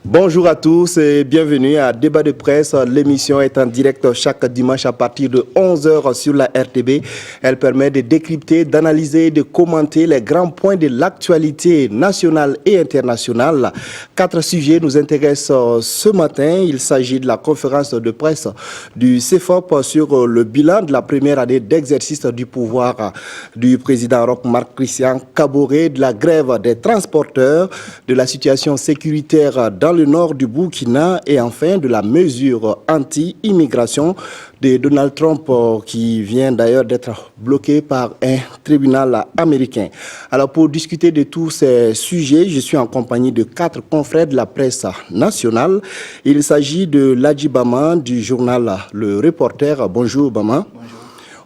Bonjour à tous et bienvenue à Débat de presse. L'émission est en direct chaque dimanche à partir de 11h sur la RTB. Elle permet de décrypter, d'analyser, de commenter les grands points de l'actualité nationale et internationale. 4 sujets nous intéressent ce matin. Il s'agit de la conférence de presse du CEFOP sur le bilan de la première année d'exercice du pouvoir du président Roch Marc Christian Kaboré, de la grève des transporteurs, de la situation sécuritaire dans le nord du Burkina et enfin de la mesure anti-immigration de Donald Trump qui vient d'ailleurs d'être bloqué par un tribunal américain. Alors pour discuter de tous ces sujets, je suis en compagnie de 4 confrères de la presse nationale. Il s'agit de Ladji Bama du journal Le Reporter. Bonjour Bama. Bonjour.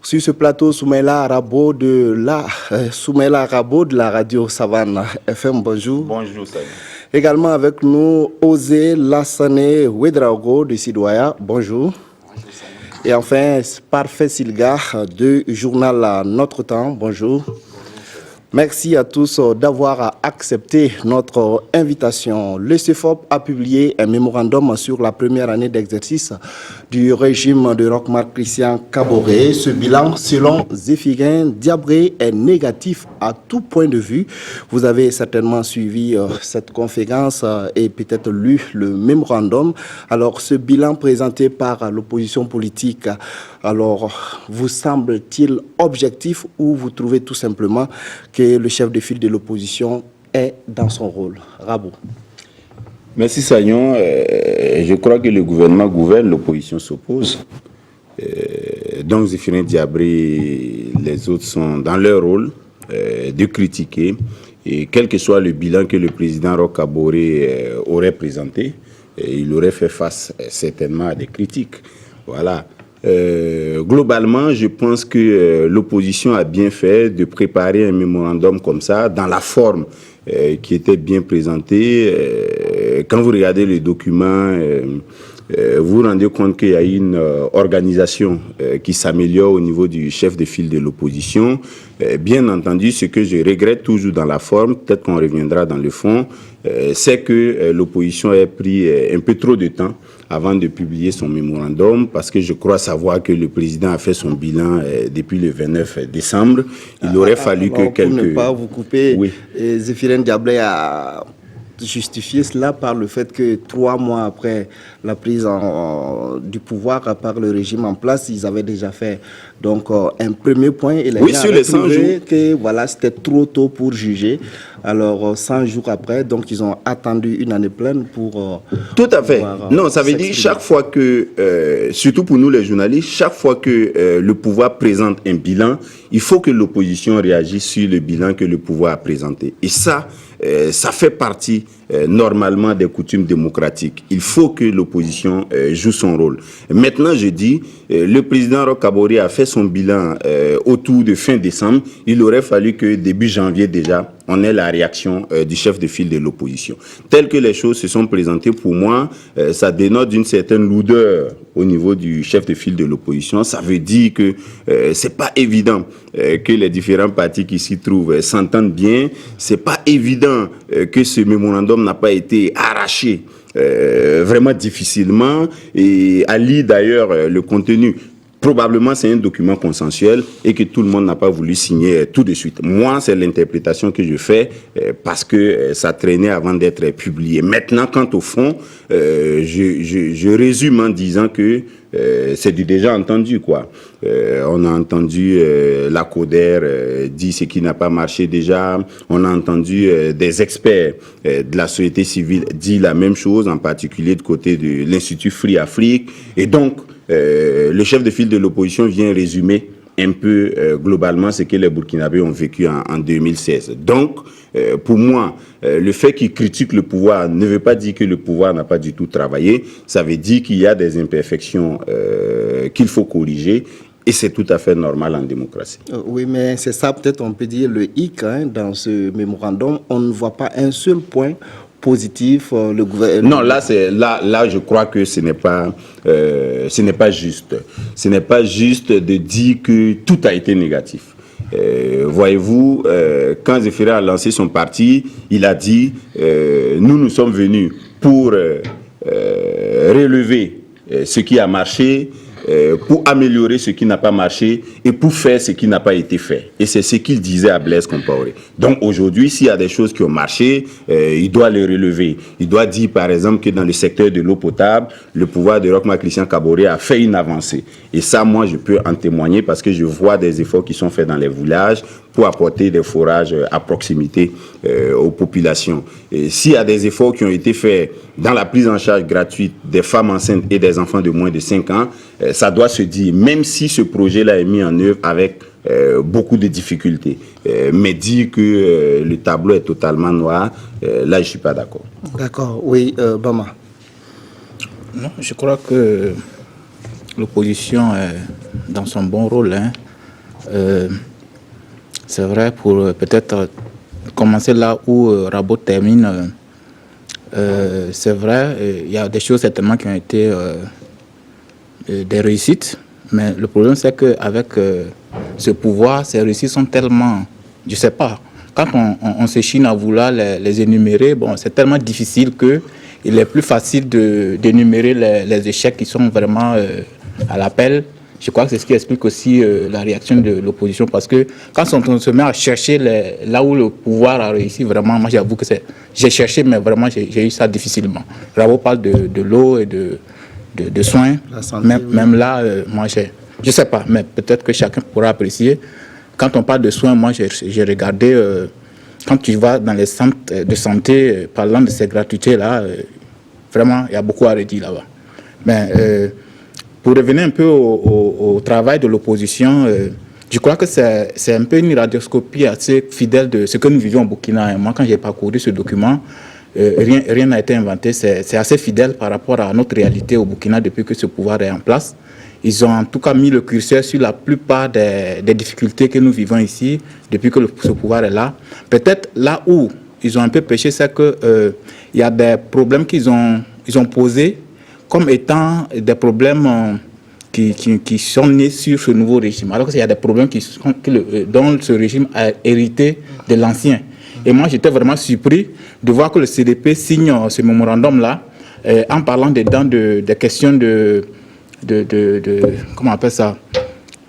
Sur ce plateau, Soumaïla Rabo de la radio Savane FM. Bonjour. Bonjour Saïd. Également avec nous, Osé Lassane Ouedraogo de Sidoya. Bonjour. Bonjour. Et enfin, Parfait Silga du journal Notre Temps. Bonjour. Merci à tous d'avoir accepté notre invitation. Le CEFOP a publié un mémorandum sur la première année d'exercice du régime de Roch Marc Christian Kaboré. Ce bilan, selon Zéphirin Diabré, est négatif à tout point de vue. Vous avez certainement suivi cette conférence et peut-être lu le mémorandum. Alors, ce bilan présenté par l'opposition politique, alors, vous semble-t-il objectif ou vous trouvez tout simplement que le chef de file de l'opposition est dans son rôle? Rabo. Merci Sagnon. Je crois que le gouvernement gouverne, l'opposition s'oppose. Donc Zéphirin Diabré, les autres sont dans leur rôle de critiquer. Et quel que soit le bilan que le président Roch Kaboré aurait présenté, il aurait fait face certainement à des critiques. Voilà. Globalement, je pense que l'opposition a bien fait de préparer un mémorandum comme ça, dans la forme qui était bien présentée. Quand vous regardez le document, vous vous rendez compte qu'il y a une organisation qui s'améliore au niveau du chef de file de l'opposition. Bien entendu, ce que je regrette toujours dans la forme, peut-être qu'on reviendra dans le fond, c'est que l'opposition ait pris un peu trop de temps avant de publier son mémorandum, parce que je crois savoir que le président a fait son bilan depuis le 29 décembre. Il aurait fallu que quelques... Pour ne pas vous couper, oui. Zéphirin Diabré a justifié cela par le fait que 3 mois après la prise du pouvoir par le régime en place, ils avaient déjà fait donc un premier point et les gens avaient trouvé que voilà, c'était trop tôt pour juger. Alors 100 jours après, donc ils ont attendu une année pleine pour... Tout à fait. Non, ça veut dire chaque fois que, surtout pour nous les journalistes, chaque fois que le pouvoir présente un bilan, il faut que l'opposition réagisse sur le bilan que le pouvoir a présenté. Et ça fait partie normalement des coutumes démocratiques. Il faut que l'opposition joue son rôle. Maintenant, je dis, le président Roch Kaboré a fait son bilan autour de fin décembre. Il aurait fallu que début janvier déjà, on ait la réaction du chef de file de l'opposition. Telles que les choses se sont présentées, pour moi, ça dénote d'une certaine lourdeur au niveau du chef de file de l'opposition. Ça veut dire que c'est pas évident que les différents partis qui s'y trouvent s'entendent bien. C'est pas évident que ce mémorandum n'a pas été arraché vraiment difficilement, et à lire d'ailleurs le contenu. Probablement, c'est un document consensuel et que tout le monde n'a pas voulu signer tout de suite. Moi, c'est l'interprétation que je fais parce que ça traînait avant d'être publié. Maintenant, quant au fond, je résume en disant que c'est du déjà entendu, quoi. On a entendu la CODER dire ce qui n'a pas marché déjà. On a entendu des experts de la société civile dire la même chose, en particulier du côté de l'Institut Free Afrique. Et donc, le chef de file de l'opposition vient résumer un peu globalement ce que les Burkinabés ont vécu en 2016. Donc, pour moi, le fait qu'ils critiquent le pouvoir ne veut pas dire que le pouvoir n'a pas du tout travaillé. Ça veut dire qu'il y a des imperfections qu'il faut corriger. Et c'est tout à fait normal en démocratie. Oui, mais c'est ça, peut-être on peut dire le hic dans ce mémorandum. On ne voit pas un seul point positif. Le gouvernement. Non, là, je crois que ce n'est pas juste. Ce n'est pas juste de dire que tout a été négatif. Voyez-vous, quand Zéphiré a lancé son parti, il a dit nous sommes venus pour relever ce qui a marché, pour améliorer ce qui n'a pas marché et pour faire ce qui n'a pas été fait. Et c'est ce qu'il disait à Blaise Compaoré. Donc aujourd'hui, s'il y a des choses qui ont marché, il doit les relever. Il doit dire par exemple que dans le secteur de l'eau potable, le pouvoir de Roch Marc Christian Kaboré a fait une avancée. Et ça, moi, je peux en témoigner parce que je vois des efforts qui sont faits dans les villages pour apporter des forages à proximité aux populations. Et s'il y a des efforts qui ont été faits dans la prise en charge gratuite des femmes enceintes et des enfants de moins de 5 ans, ça doit se dire, même si ce projet-là est mis en œuvre avec beaucoup de difficultés. Mais dire que le tableau est totalement noir, là, je ne suis pas d'accord. D'accord, oui, Bama. Non, je crois que l'opposition est dans son bon rôle. C'est vrai, pour peut-être commencer là où Rabo termine, c'est vrai, il y a des choses certainement qui ont été des réussites, mais le problème c'est qu'avec ce pouvoir, ces réussites sont tellement, je ne sais pas, quand on se chine à vouloir les énumérer, bon, c'est tellement difficile qu'il est plus facile d'énumérer les échecs qui sont vraiment à l'appel. Je crois que c'est ce qui explique aussi la réaction de l'opposition, parce que quand on se met à chercher là où le pouvoir a réussi, vraiment, moi j'avoue que j'ai cherché, mais vraiment j'ai eu ça difficilement. Rabo parle de l'eau et de soins, santé, même là, moi je ne sais pas, mais peut-être que chacun pourra apprécier. Quand on parle de soins, moi j'ai regardé, quand tu vas dans les centres de santé, parlant de ces gratuités-là, vraiment il y a beaucoup à redire là-bas. Mais pour revenir un peu au travail de l'opposition, je crois que c'est un peu une radioscopie assez fidèle de ce que nous vivons au Burkina. Et moi, quand j'ai parcouru ce document, rien n'a été inventé. C'est assez fidèle par rapport à notre réalité au Burkina depuis que ce pouvoir est en place. Ils ont en tout cas mis le curseur sur la plupart des difficultés que nous vivons ici depuis que ce pouvoir est là. Peut-être là où ils ont un peu péché, c'est qu'il y a des problèmes qu'ils ont posés comme étant des problèmes qui sont nés sur ce nouveau régime. Alors qu'il y a des problèmes dont ce régime a hérité de l'ancien. Et moi, j'étais vraiment surpris de voir que le CDP signe ce mémorandum-là en parlant dedans des questions de comment on appelle ça,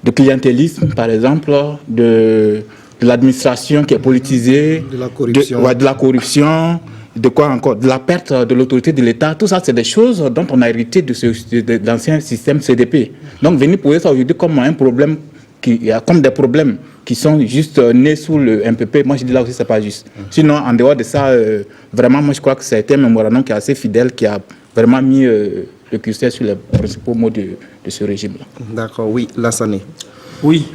de clientélisme, par exemple, de l'administration qui est politisée, de la corruption, de quoi encore, de la perte de l'autorité de l'État. Tout ça, c'est des choses dont on a hérité de l'ancien système CDP. Donc, venir poser ça aujourd'hui comme un problème, comme des problèmes qui sont juste nés sous le MPP, moi je dis là aussi c'est pas juste. Sinon, en dehors de ça, vraiment, moi je crois que ça a été un mémorandum qui est assez fidèle, qui a vraiment mis le curseur sur les principaux mots de ce régime-là. D'accord, oui, Lassane. Oui,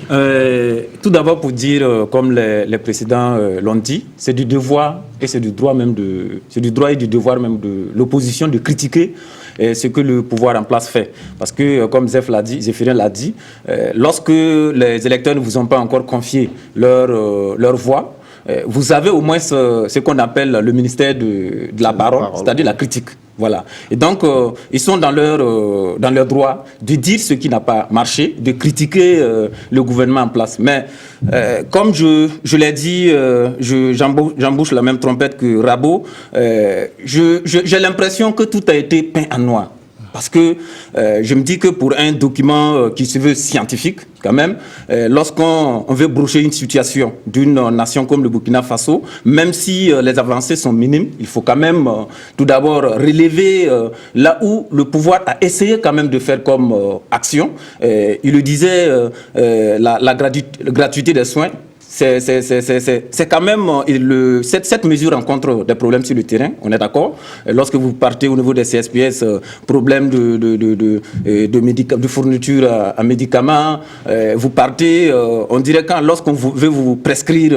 tout d'abord pour dire, comme les précédents l'ont dit, c'est du devoir et c'est du droit même c'est du droit et du devoir même de l'opposition de critiquer ce que le pouvoir en place fait. Parce que, comme Zéphirin l'a dit, lorsque les électeurs ne vous ont pas encore confié leur voix, vous avez au moins ce qu'on appelle le ministère de la parole, c'est-à-dire la critique. Voilà. Et donc, ils sont dans leur droit de dire ce qui n'a pas marché, de critiquer le gouvernement en place. Mais comme je l'ai dit, j'embouche la même trompette que Rabo, j'ai l'impression que tout a été peint en noir. Parce que je me dis que pour un document qui se veut scientifique, quand même, lorsqu'on veut brocher une situation d'une nation comme le Burkina Faso, même si les avancées sont minimes, il faut quand même tout d'abord relever là où le pouvoir a essayé quand même de faire comme action. Il le disait, la gratuité des soins. c'est quand même cette mesure rencontre des problèmes sur le terrain, on est d'accord. Lorsque vous partez au niveau des CSPS, problème de fourniture à médicaments, vous partez, on dirait lorsqu'on veut vous prescrire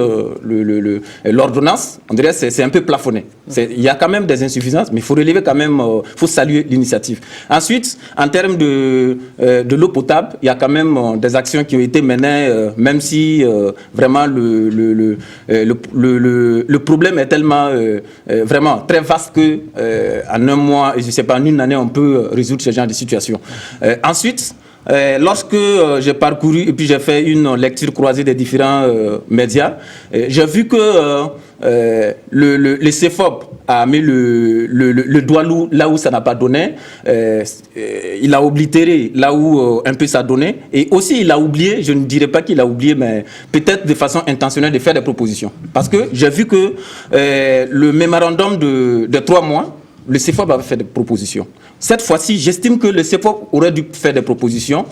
l'ordonnance, on dirait que c'est un peu plafonné. Il y a quand même des insuffisances, mais il faut relever quand même, faut saluer l'initiative. Ensuite, en termes de l'eau potable, il y a quand même des actions qui ont été menées, même si vraiment le problème est tellement vraiment très vaste que en un mois, et je sais pas, en une année, on peut résoudre ce genre de situation. Ensuite, lorsque j'ai parcouru et puis j'ai fait une lecture croisée des différents médias, j'ai vu que le CEFOP a mis le doigt là où ça n'a pas donné, il a oblitéré là où un peu ça donnait, et aussi il a oublié, je ne dirais pas qu'il a oublié, mais peut-être de façon intentionnelle de faire des propositions. Parce que j'ai vu que le mémorandum de 3 mois, le CEFOP avait fait des propositions. Cette fois-ci, j'estime que le CEFOP aurait dû faire des propositions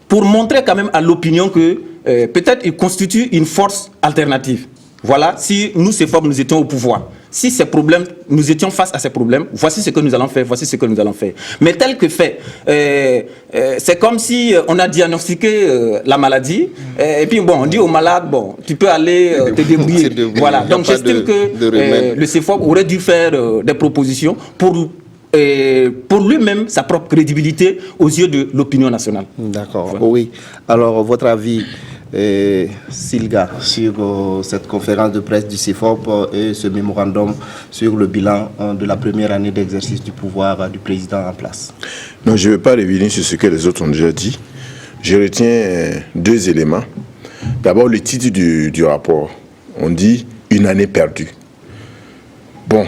pour montrer quand même à l'opinion que peut-être il constitue une force alternative. Voilà, si nous, CEFOP, nous étions au pouvoir, si ces problèmes, nous étions face à ces problèmes, voici ce que nous allons faire, voici ce que nous allons faire. Mais tel que fait, c'est comme si on a diagnostiqué la maladie, et puis bon, on dit au malade, bon, tu peux aller te débrouiller. Voilà, donc j'estime que le CEFOP aurait dû faire des propositions pour lui-même sa propre crédibilité aux yeux de l'opinion nationale. D'accord, voilà. Oui. Alors, votre avis, Silga, sur cette conférence de presse du CEFOP et ce mémorandum sur le bilan de la première année d'exercice du pouvoir du président en place? Non, je ne vais pas revenir sur ce que les autres ont déjà dit. Je retiens 2 éléments. D'abord, le titre du rapport. On dit « Une année perdue ». Bon,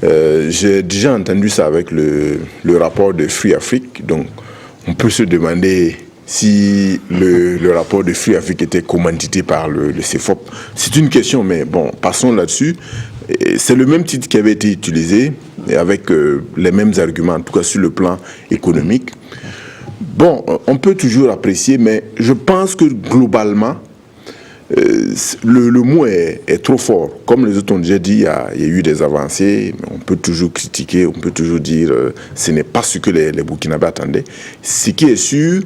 j'ai déjà entendu ça avec le rapport de Free Afrique. Donc, on peut se demander si le rapport de Free Afrique était commandité par le CEFOP. C'est une question, mais bon, passons là-dessus. C'est le même titre qui avait été utilisé, avec les mêmes arguments, en tout cas sur le plan économique. Bon, on peut toujours apprécier, mais je pense que globalement, le mot est trop fort. Comme les autres ont déjà dit, il y a eu des avancées, mais on peut toujours critiquer, on peut toujours dire ce n'est pas ce que les Burkinabés attendaient. Ce qui est sûr,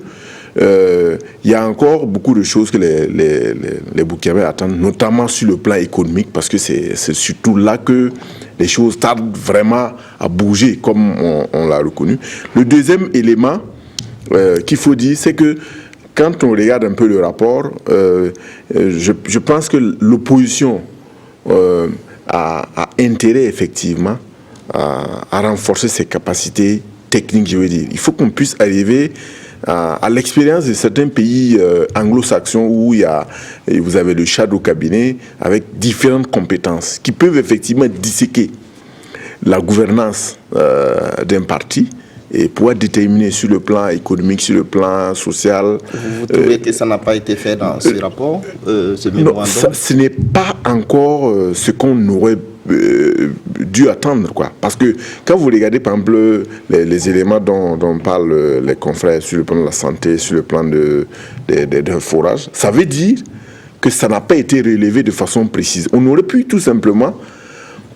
il y a encore beaucoup de choses que les Burkinabés attendent, notamment sur le plan économique, parce que c'est surtout là que les choses tardent vraiment à bouger, comme on l'a reconnu. Le deuxième élément qu'il faut dire, c'est que quand on regarde un peu le rapport, je pense que l'opposition a intérêt effectivement à renforcer ses capacités techniques, je veux dire. Il faut qu'on puisse arriver à l'expérience de certains pays anglo-saxons où vous avez le shadow cabinet avec différentes compétences qui peuvent effectivement disséquer la gouvernance d'un parti et pouvoir déterminer sur le plan économique, sur le plan social. Vous trouvez que ça n'a pas été fait dans ce rapport, ce mémorandum? Non, ce n'est pas encore ce qu'on aurait dû attendre, quoi. Parce que quand vous regardez, par exemple, les éléments dont parlent les confrères sur le plan de la santé, sur le plan de forage, ça veut dire que ça n'a pas été relevé de façon précise. On aurait pu tout simplement,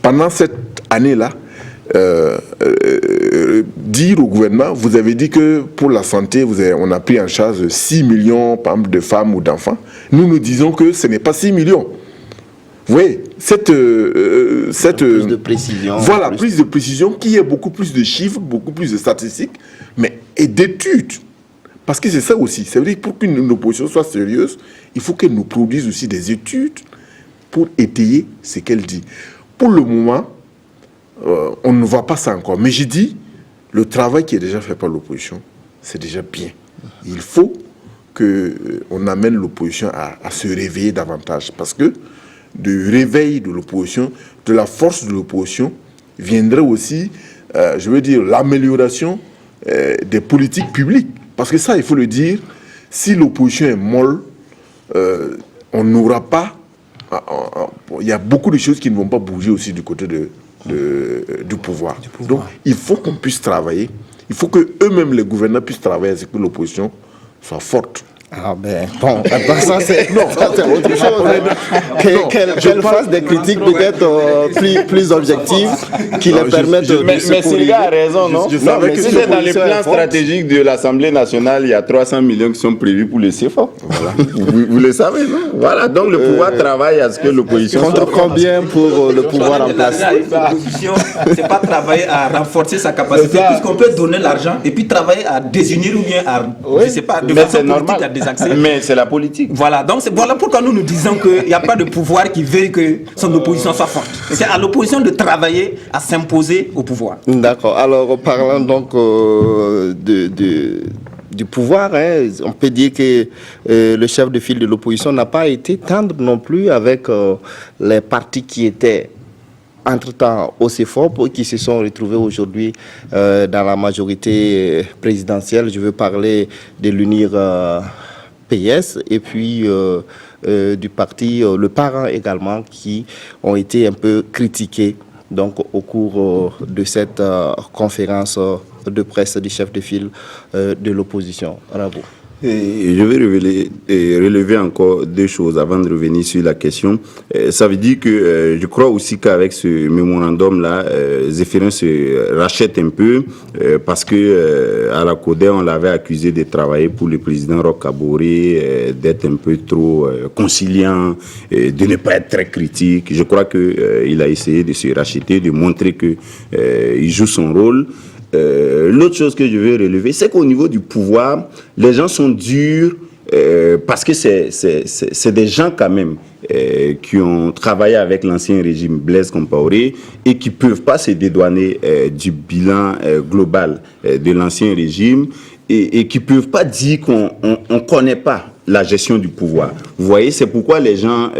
pendant cette année-là, dire au gouvernement, vous avez dit que pour la santé, on a pris en charge 6 millions par exemple, de femmes ou d'enfants. Nous disons que ce n'est pas 6 millions. Vous voyez, cette prise de précision. Voilà, prise de précision qui est beaucoup plus de chiffres, beaucoup plus de statistiques, mais et d'études. Parce que c'est ça aussi. Ça veut dire que pour qu'une opposition soit sérieuse, il faut qu'elle nous produise aussi des études pour étayer ce qu'elle dit. Pour le moment, on ne voit pas ça encore. Mais j'ai dit, le travail qui est déjà fait par l'opposition, c'est déjà bien. Il faut qu'on amène l'opposition à se réveiller davantage. Parce que du réveil de l'opposition, de la force de l'opposition, viendrait aussi, je veux dire, l'amélioration des politiques publiques. Parce que ça, il faut le dire, si l'opposition est molle, on n'aura pas... Il y a beaucoup de choses qui ne vont pas bouger aussi du côté du pouvoir. Donc, il faut qu'on puisse travailler. Il faut qu'eux-mêmes, les gouvernants, puissent travailler à ce que l'opposition soit forte. Ah ben, bon, ça c'est autre chose. Qu'elle fasse des critiques peut-être plus objectives qui les permettent de mais Sylvia a raison, non? Je savais que c'est dans les plans stratégiques de l'Assemblée nationale, il y a 300 millions qui sont prévus pour le CFA. Voilà. vous le savez, non? Voilà, donc le pouvoir travaille à ce que l'opposition... Contre combien pour le pouvoir en place? L'opposition, c'est pas travailler à renforcer sa capacité, puisqu'on peut donner l'argent et puis travailler à désunir ou bien à, je sais pas, de façon politique à désaxer. Mais c'est la politique. Voilà, donc voilà pourquoi nous disons qu'il n'y a pas de pouvoir qui veuille que son opposition soit forte. C'est à l'opposition de travailler à s'imposer au pouvoir. D'accord. Alors, parlant donc du pouvoir, hein, on peut dire que le chef de file de l'opposition n'a pas été tendre non plus avec les partis qui étaient entre-temps aussi forts, qui se sont retrouvés aujourd'hui dans la majorité présidentielle. Je veux parler de l'UNIR PS et puis du parti Le Parent également, qui ont été un peu critiqués donc, au cours de cette conférence de presse du chef de file de l'opposition. Bravo. Et je vais relever encore deux choses avant de revenir sur la question. Ça veut dire que je crois aussi qu'avec ce mémorandum-là, Zéphirin se rachète un peu parce que à la CODER, on l'avait accusé de travailler pour le président Roch Kaboré, d'être un peu trop conciliant, de ne pas être très critique. Je crois qu'il a essayé de se racheter, de montrer qu'il joue son rôle. L'autre chose que je veux relever, c'est qu'au niveau du pouvoir, les gens sont durs parce que c'est des gens quand même qui ont travaillé avec l'ancien régime Blaise Compaoré et qui ne peuvent pas se dédouaner du bilan global de l'ancien régime et qui ne peuvent pas dire qu'on ne connaît pas la gestion du pouvoir. Vous voyez, c'est pourquoi les gens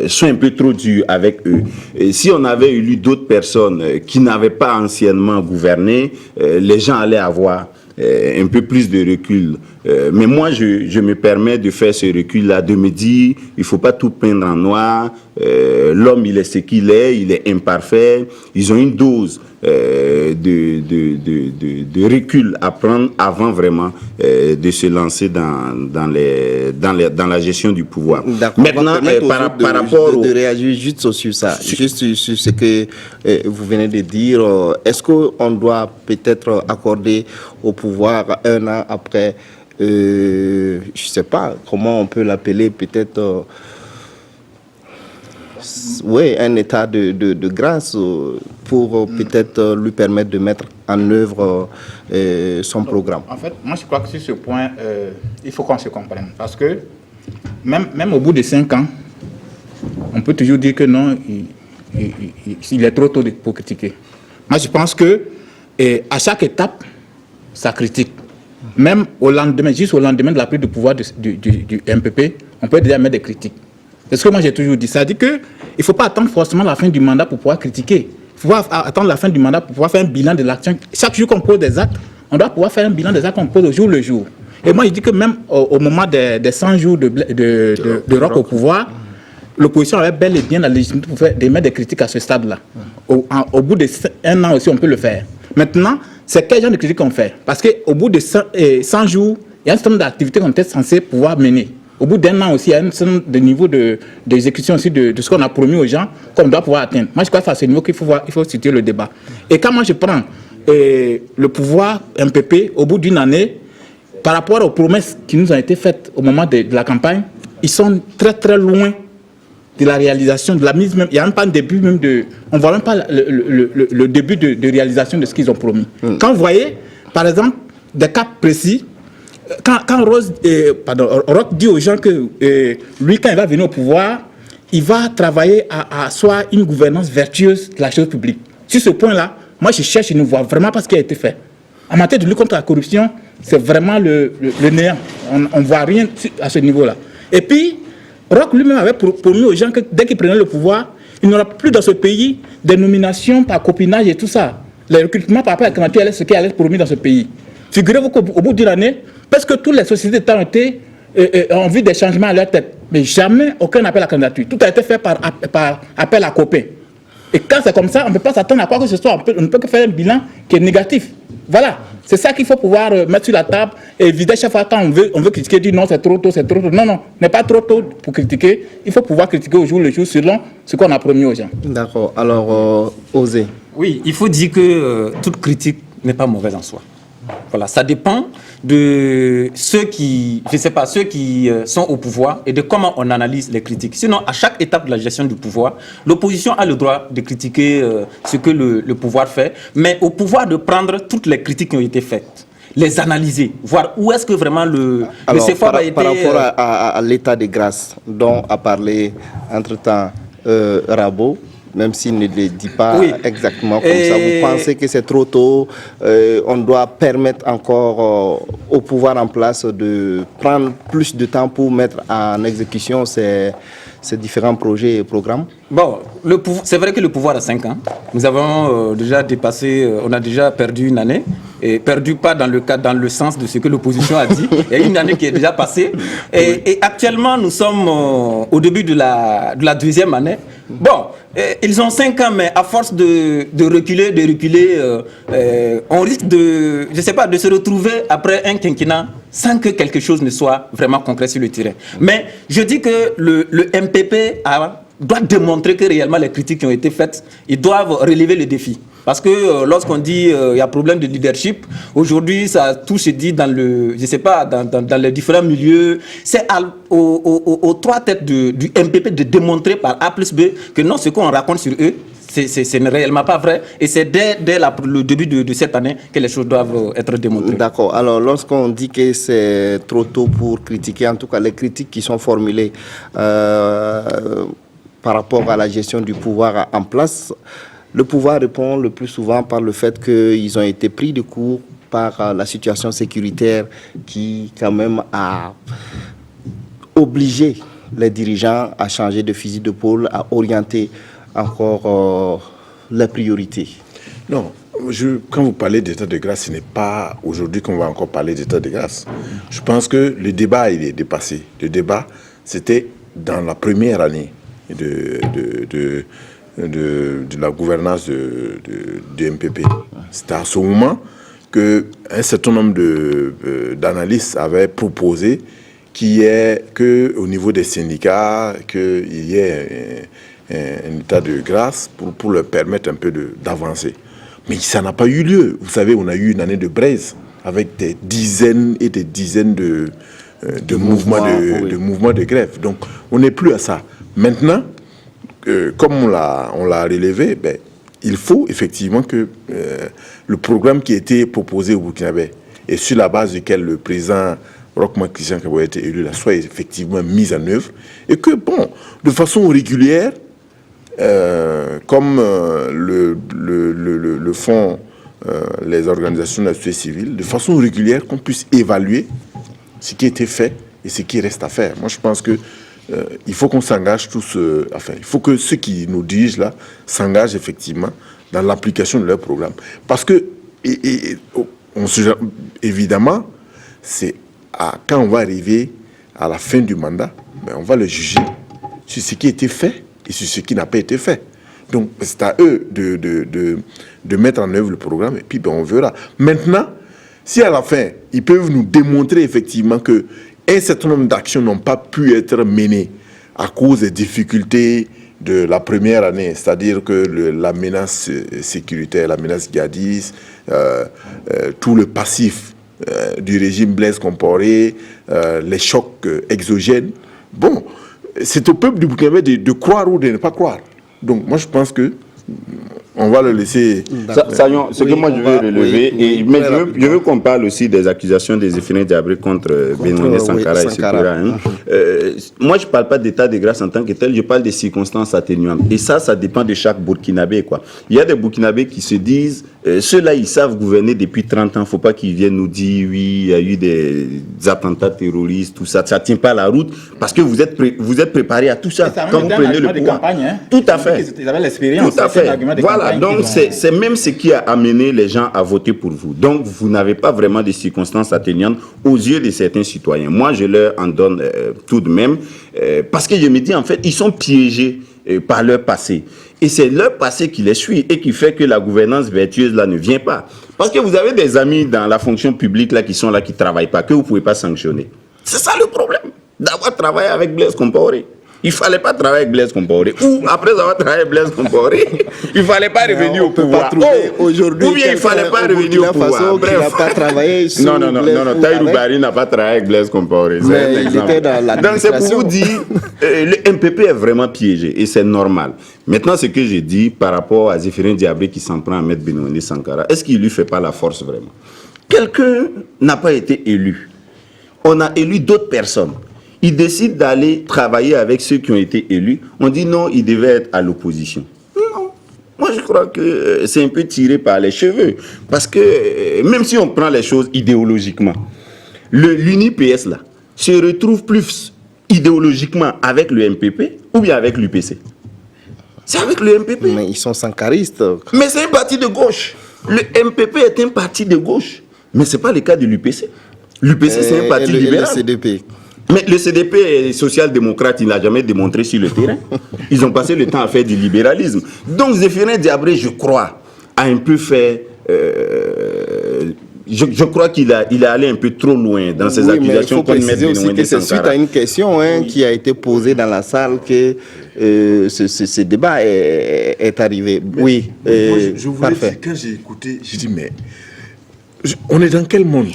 sont un peu trop durs avec eux. Et si on avait élu d'autres personnes qui n'avaient pas anciennement gouverné, les gens allaient avoir un peu plus de recul. Mais moi, je me permets de faire ce recul-là, de me dire, il ne faut pas tout peindre en noir. L'homme, il est ce qu'il est, il est imparfait. Ils ont une dose de recul à prendre avant vraiment de se lancer dans la gestion du pouvoir. Maintenant, par rapport de réagir juste sur ça, juste sur ce que vous venez de dire, est-ce qu'on doit peut-être accorder au pouvoir un an après, je ne sais pas comment on peut l'appeler, peut-être... oui, un état de grâce pour peut-être lui permettre de mettre en œuvre son programme. En fait, moi je crois que sur ce point, il faut qu'on se comprenne. Parce que même au bout de 5 ans, on peut toujours dire que non, il est trop tôt pour critiquer. Moi je pense que à chaque étape, ça critique. Même au lendemain, juste au lendemain de la prise de pouvoir du MPP, on peut déjà mettre des critiques. C'est ce que moi j'ai toujours dit. Ça dit qu'il ne faut pas attendre forcément la fin du mandat pour pouvoir critiquer. Il faut pas attendre la fin du mandat pour pouvoir faire un bilan de l'action. Chaque jour qu'on pose des actes, on doit pouvoir faire un bilan des actes qu'on pose au jour le jour. Et moi je dis que même au moment des 100 jours de Roch au pouvoir, l'opposition avait bel et bien la légitimité pour mettre des critiques à ce stade-là. Au bout d'un an aussi, on peut le faire. Maintenant, c'est quel genre de critiques qu'on fait? Parce qu'au bout de 100 jours, il y a un certain nombre d'activités qu'on était censé pouvoir mener. Au bout d'un an aussi, il y a un certain niveau d'exécution aussi de ce qu'on a promis aux gens qu'on doit pouvoir atteindre. Moi, je crois que c'est à ce niveau qu'il faut situer le débat. Et quand moi je prends le pouvoir MPP, au bout d'une année, par rapport aux promesses qui nous ont été faites au moment de la campagne, ils sont très très loin de la réalisation, de la mise même. Il n'y a même pas un début même de... On ne voit même pas le début de réalisation de ce qu'ils ont promis. Quand vous voyez, par exemple, des cas précis, quand Roch dit aux gens que lui, quand il va venir au pouvoir, il va travailler à soit une gouvernance vertueuse de la chose publique. Sur ce point-là, moi je cherche, je ne vois vraiment pas ce qui a été fait. En matière de lutte contre la corruption, c'est vraiment le néant. On ne voit rien à ce niveau-là. Et puis, Roch lui-même avait promis aux gens que dès qu'il prenait le pouvoir, il n'y aura plus dans ce pays des nominations par copinage et tout ça. Les recrutements par rapport à la candidature, ce qui allait être promis dans ce pays. Figurez-vous qu'au bout d'une année, parce que toutes les sociétés d'État ont vu des changements à leur tête. Mais jamais aucun appel à candidature. Tout a été fait par appel à copains. Et quand c'est comme ça, on ne peut pas s'attendre à quoi que ce soit. On ne peut que faire un bilan qui est négatif. Voilà. C'est ça qu'il faut pouvoir mettre sur la table et évidemment, chaque fois quand on veut critiquer, dire non, c'est trop tôt, c'est trop tôt. Non, non, n'est pas trop tôt pour critiquer. Il faut pouvoir critiquer au jour le jour selon ce qu'on a promis aux gens. D'accord. Alors, Osez. Oui, il faut dire que toute critique n'est pas mauvaise en soi. Voilà, ça dépend de ceux qui, je sais pas, ceux qui sont au pouvoir et de comment on analyse les critiques. Sinon, à chaque étape de la gestion du pouvoir, l'opposition a le droit de critiquer ce que le pouvoir fait, mais au pouvoir de prendre toutes les critiques qui ont été faites, les analyser, voir où est-ce que vraiment le CFOP a été... Par rapport à l'état de grâce dont a parlé entre-temps Rabo, même s'il ne le dit pas exactement comme ça, vous pensez que c'est trop tôt, on doit permettre encore au pouvoir en place de prendre plus de temps pour mettre en exécution ces différents projets et programmes? Bon, c'est vrai que le pouvoir a 5 ans. Nous avons déjà dépassé, on a déjà perdu une année, et perdu pas dans le sens de ce que l'opposition a dit. Il y a une année qui est déjà passée. Et actuellement, nous sommes au début de la deuxième année. Bon, ils ont 5 ans, mais à force de reculer, on risque de, je sais pas, de se retrouver après un quinquennat sans que quelque chose ne soit vraiment concret sur le terrain. Mais je dis que le MPP doit démontrer que réellement les critiques qui ont été faites, ils doivent relever le défi. Parce que lorsqu'on dit il y a problème de leadership, aujourd'hui tout se dit dans les différents milieux. C'est aux trois têtes du MPP de démontrer par A plus B que non, ce qu'on raconte sur eux, ce n'est réellement pas vrai. Et c'est dès le début de cette année que les choses doivent être démontrées. D'accord. Alors, lorsqu'on dit que c'est trop tôt pour critiquer, en tout cas les critiques qui sont formulées par rapport à la gestion du pouvoir en place, le pouvoir répond le plus souvent par le fait qu'ils ont été pris de court par la situation sécuritaire qui, quand même, a obligé les dirigeants à changer de fusil d'épaule, à orienter encore les priorités. Non, quand vous parlez d'état de grâce, ce n'est pas aujourd'hui qu'on va encore parler d'état de grâce. Je pense que le débat, il est dépassé. Le débat, c'était dans la première année de la gouvernance du MPP. C'était à ce moment qu'un certain nombre d'analystes avaient proposé qu'au niveau des syndicats, qu'il y ait un état de grâce pour leur permettre un peu d'avancer. Mais ça n'a pas eu lieu. Vous savez, on a eu une année de braise avec des dizaines et des dizaines de mouvements de grève. Donc, on n'est plus à ça. Maintenant, comme on l'a relevé, il faut effectivement que le programme qui a été proposé au Burkinabé et sur la base duquel le président Roch-Marc Christian Kaboul a été élu, soit effectivement mis en œuvre et que, de façon régulière, comme le font les organisations de la société civile, de façon régulière, qu'on puisse évaluer ce qui a été fait et ce qui reste à faire. Moi, je pense que il faut qu'on s'engage tous, il faut que ceux qui nous dirigent là s'engagent effectivement dans l'application de leur programme. Parce que, évidemment, c'est quand on va arriver à la fin du mandat, on va le juger sur ce qui a été fait et sur ce qui n'a pas été fait. Donc, c'est à eux de mettre en œuvre le programme et puis on verra. Maintenant, si à la fin, ils peuvent nous démontrer effectivement que un certain nombre d'actions n'ont pas pu être menées à cause des difficultés de la première année, c'est-à-dire que la menace sécuritaire, la menace djihadiste, tout le passif du régime Blaise Compaoré, les chocs exogènes. Bon, c'est au peuple du Burkinabé de croire ou de ne pas croire. Donc moi je pense que on va le laisser. Ce que moi je veux relever, mais je veux qu'on parle aussi des accusations des Zéphirins Diabré contre Benoît Sankara et Sekura. Moi je ne parle pas d'état de grâce en tant que tel, je parle des circonstances atténuantes. Et ça dépend de chaque Burkinabé, quoi. Il y a des Burkinabés qui se disent, ceux-là ils savent gouverner depuis 30 ans, il ne faut pas qu'ils viennent nous dire oui, il y a eu des attentats terroristes, tout ça, ça ne tient pas la route, parce que vous êtes préparés à tout ça. Quand vous prenez le pouvoir. Tout à fait. Ils avaient l'expérience. Tout à fait. Voilà, donc c'est même ce qui a amené les gens à voter pour vous. Donc vous n'avez pas vraiment de circonstances atténuantes aux yeux de certains citoyens. Moi, je leur en donne tout de même, parce que je me dis, en fait, ils sont piégés par leur passé. Et c'est leur passé qui les suit et qui fait que la gouvernance vertueuse là ne vient pas. Parce que vous avez des amis dans la fonction publique là qui sont là, qui ne travaillent pas, que vous ne pouvez pas sanctionner. C'est ça le problème, d'avoir travaillé avec Blaise Compaoré. Il ne fallait pas travailler avec Blaise Compaoré. Ou après avoir travaillé avec Blaise Compaoré, il ne fallait pas revenir au pouvoir. Aujourd'hui, ou bien il ne fallait pas revenir au pouvoir. Bref. Qui n'a pas travaillé sur non, Tahirou Barry n'a pas travaillé avec Blaise Compaoré. Mais il était dans l'administration. Donc c'est pour vous dire, le MPP est vraiment piégé et c'est normal. Maintenant, ce que j'ai dit par rapport à Zéphirin Diabré qui s'en prend à M. Benoît Sankara, est-ce qu'il ne lui fait pas la force vraiment? Quelqu'un n'a pas été élu. On a élu d'autres personnes. Il décide d'aller travailler avec ceux qui ont été élus. On dit non, il devait être à l'opposition. Non. Moi, je crois que c'est un peu tiré par les cheveux. Parce que même si on prend les choses idéologiquement, l'UNIPS, là, se retrouve plus idéologiquement avec le MPP ou bien avec l'UPC. C'est avec le MPP. Mais ils sont sankaristes. Mais c'est un parti de gauche. Le MPP est un parti de gauche. Mais ce n'est pas le cas de l'UPC. L'UPC, c'est un parti libéral. Le CDP. Mais le CDP est social-démocrate, il n'a jamais démontré sur le terrain. Ils ont passé le temps à faire du libéralisme. Donc Zéphirin Diabré, je crois, a un peu fait... je crois qu'il est allé un peu trop loin dans ses accusations. Mais il faut préciser aussi que c'est suite à une question qui a été posée dans la salle que ce débat est arrivé. Oui, je voulais dire, quand j'ai écouté, je dis mais on est dans quel monde?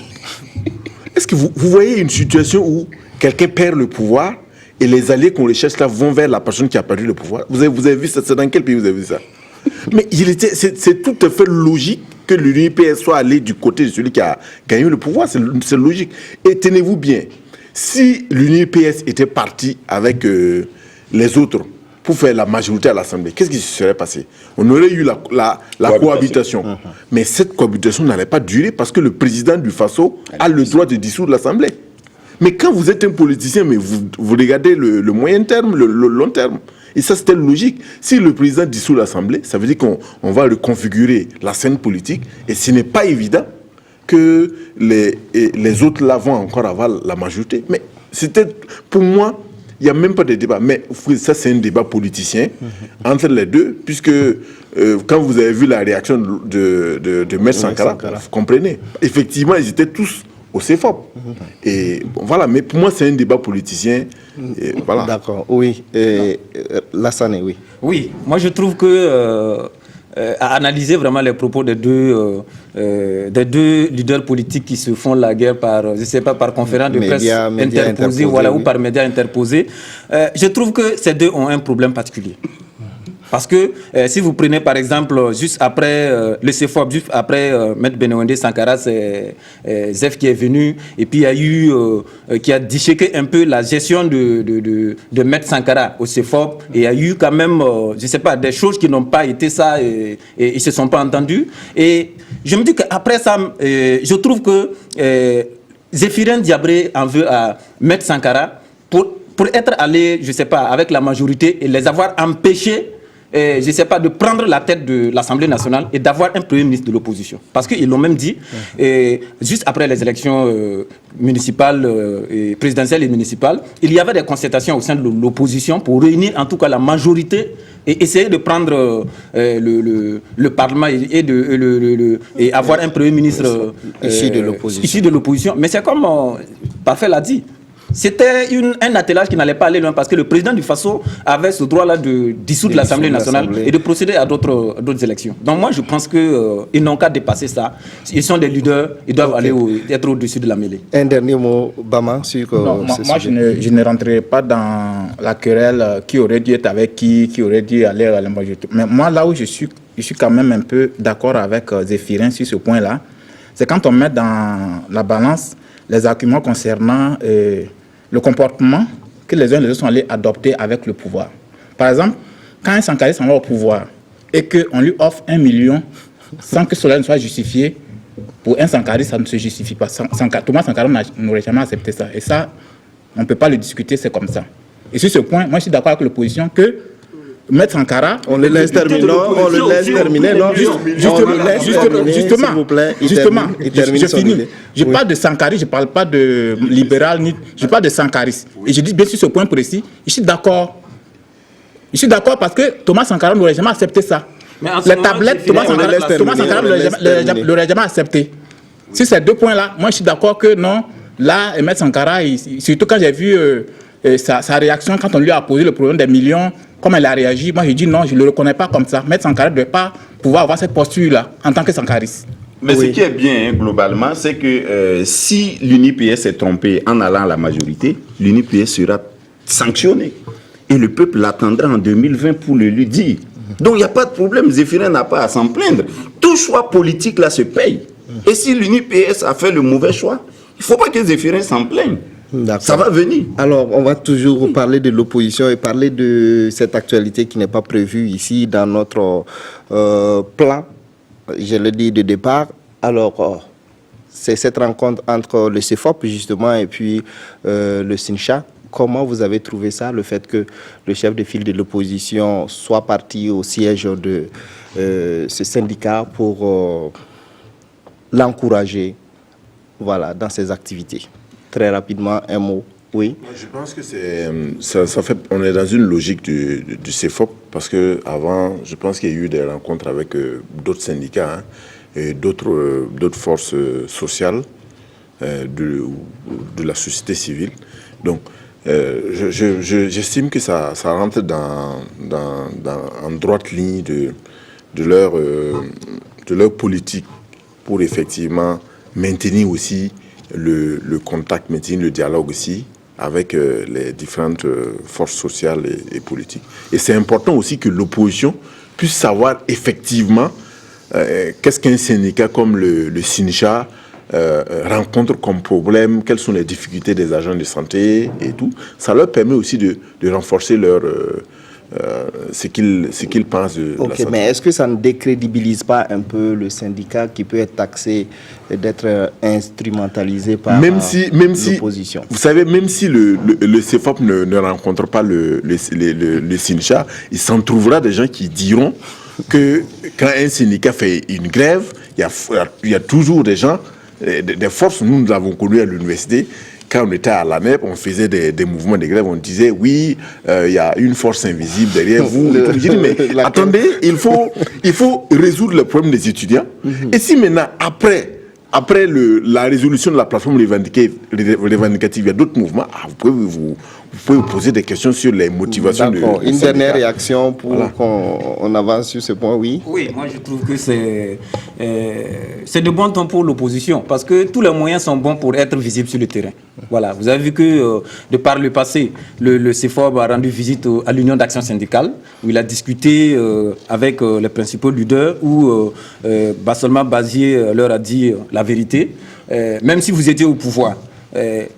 Est-ce que vous voyez une situation où quelqu'un perd le pouvoir et les alliés qu'on recherche là vont vers la personne qui a perdu le pouvoir? Vous avez vu ça? C'est dans quel pays vous avez vu ça? Mais c'est tout à fait logique que l'UNIPS soit allé du côté de celui qui a gagné le pouvoir. C'est logique. Et tenez-vous bien, si l'UNIPS était parti avec les autres pour faire la majorité à l'Assemblée, qu'est-ce qui se serait passé? On aurait eu la cohabitation. Mais cette cohabitation n'allait pas durer parce que le président du Faso a le droit de dissoudre l'Assemblée. Mais quand vous êtes un politicien, mais vous regardez le moyen terme, le long terme. Et ça, c'était logique. Si le président dissout l'Assemblée, ça veut dire qu'on va reconfigurer la scène politique. Et ce n'est pas évident que les autres là vont encore avoir la majorité. Mais c'était, pour moi, il n'y a même pas de débat. Mais ça, c'est un débat politicien entre les deux, puisque quand vous avez vu la réaction de M. Sankara, vous comprenez. Effectivement, ils étaient tous au CFOP. Et bon, voilà, mais pour moi, c'est un débat politicien. Voilà. D'accord, oui. Lassane, oui. Oui, moi je trouve que à analyser vraiment les propos des deux leaders politiques qui se font la guerre par, je sais pas, par conférence de presse interposée, voilà, ou par médias interposés, je trouve que ces deux ont un problème particulier. Parce que si vous prenez par exemple juste après le CFOP, juste après M. Benoît Sankara, c'est Zef qui est venu et puis il y a eu qui a disséqué un peu la gestion de M. Sankara au CFOP et il y a eu quand même, je sais pas, des choses qui n'ont pas été ça et ils ne se sont pas entendus. Et je me dis qu'après ça, je trouve que Zéphirin Diabré en veut à M. Sankara pour être allé, je sais pas, avec la majorité et les avoir empêchés, je ne sais pas, de prendre la tête de l'Assemblée nationale et d'avoir un Premier ministre de l'opposition. Parce qu'ils l'ont même dit, juste après les élections municipales, présidentielles et municipales, il y avait des concertations au sein de l'opposition pour réunir en tout cas la majorité et essayer de prendre le Parlement et avoir un Premier ministre issu de l'opposition. Mais c'est comme Parfait l'a dit. C'était un attelage qui n'allait pas aller loin parce que le président du Faso avait ce droit-là de dissoudre l'Assemblée nationale et de procéder à d'autres élections. Donc moi, je pense qu'ils n'ont qu'à dépasser ça. Ils sont des leaders, ils doivent aller être au-dessus de la mêlée. Un dernier mot, Bama, sur moi, je ne rentrerai pas dans la querelle qui aurait dû être avec qui aurait dû aller à la majorité. Mais moi, là où je suis quand même un peu d'accord avec Zéphirin sur ce point-là, c'est quand on met dans la balance les arguments concernant le comportement que les uns et les autres sont allés adopter avec le pouvoir. Par exemple, quand un sankariste s'en va au pouvoir et qu'on lui offre 1 million sans que cela ne soit justifié, pour un sankariste, ça ne se justifie pas. Thomas Sankara n'aurait jamais accepté ça. Et ça, on ne peut pas le discuter, c'est comme ça. Et sur ce point, moi je suis d'accord avec l'opposition que M. Sankara, on le laisse terminer, justement, s'il vous plaît, je finis. Je parle de Sankari, je ne parle pas de libéral, je parle de Sankaris. Et je dis bien sur ce point précis, je suis d'accord Je suis d'accord parce que Thomas Sankara n'aurait jamais accepté ça. Les tablettes, Thomas Sankara l'aurait jamais accepté. Si ces 2 points-là, moi je suis d'accord que non, là, M. Sankara, surtout quand j'ai vu sa réaction, quand on lui a posé le problème des millions, comment elle a réagi, moi j'ai dit non, je ne le reconnais pas comme ça. M. Sankara ne doit pas pouvoir avoir cette posture-là en tant que sankariste. Mais ce qui est bien, globalement, c'est que si l'UNIPS s'est trompé en allant à la majorité, l'UNIPS sera sanctionné. Et le peuple l'attendra en 2020 pour le lui dire. Donc il n'y a pas de problème, Zéphirin n'a pas à s'en plaindre. Tout choix politique là se paye. Et si l'UNIPS a fait le mauvais choix, il ne faut pas que Zéphirin s'en plaigne. Ça va venir. Alors, on va toujours parler de l'opposition et parler de cette actualité qui n'est pas prévue ici dans notre plan, je le dis, de départ. Alors, c'est cette rencontre entre le CEFOP, justement, et puis le SINCHA. Comment vous avez trouvé ça, le fait que le chef de file de l'opposition soit parti au siège de ce syndicat pour l'encourager, voilà, dans ses activités? Très rapidement, un mot. Oui. Je pense que ça fait. On est dans une logique du CEFOP parce que avant, je pense qu'il y a eu des rencontres avec d'autres syndicats et d'autres forces sociales de la société civile. Donc, j'estime que ça rentre en droite ligne de leur politique pour effectivement maintenir aussi le contact, maintenir le dialogue aussi avec les différentes forces sociales et politiques. Et c'est important aussi que l'opposition puisse savoir effectivement qu'est-ce qu'un syndicat comme le SINCHA rencontre comme problème, quelles sont les difficultés des agents de santé et tout. Ça leur permet aussi de renforcer ce qu'ils pensent de la santé. Mais est-ce que ça ne décrédibilise pas un peu le syndicat qui peut être taxé d'être instrumentalisé par l'opposition? Vous savez, même si le CEFOP ne rencontre pas le SINCHA, il s'en trouvera des gens qui diront que quand un syndicat fait une grève, il y a toujours des gens, des forces. Nous l'avons connu à l'université. Quand on était à l'ANEP, on faisait des mouvements de grève, on disait oui, il y a une force invisible derrière vous. Je dis, mais attendez, il faut résoudre le problème des étudiants. Et si maintenant, après la résolution de la plateforme revendicative, il y a d'autres mouvements, vous pouvez vous poser des questions sur les motivations. Une dernière réaction pour qu'on avance sur ce point, oui. Oui, moi je trouve que c'est de bon temps pour l'opposition, parce que tous les moyens sont bons pour être visibles sur le terrain. Voilà, vous avez vu que de par le passé, le CEFOP a rendu visite à l'Union d'action syndicale, où il a discuté avec les principaux leaders, où seulement Bazier leur a dit la vérité, même si vous étiez au pouvoir.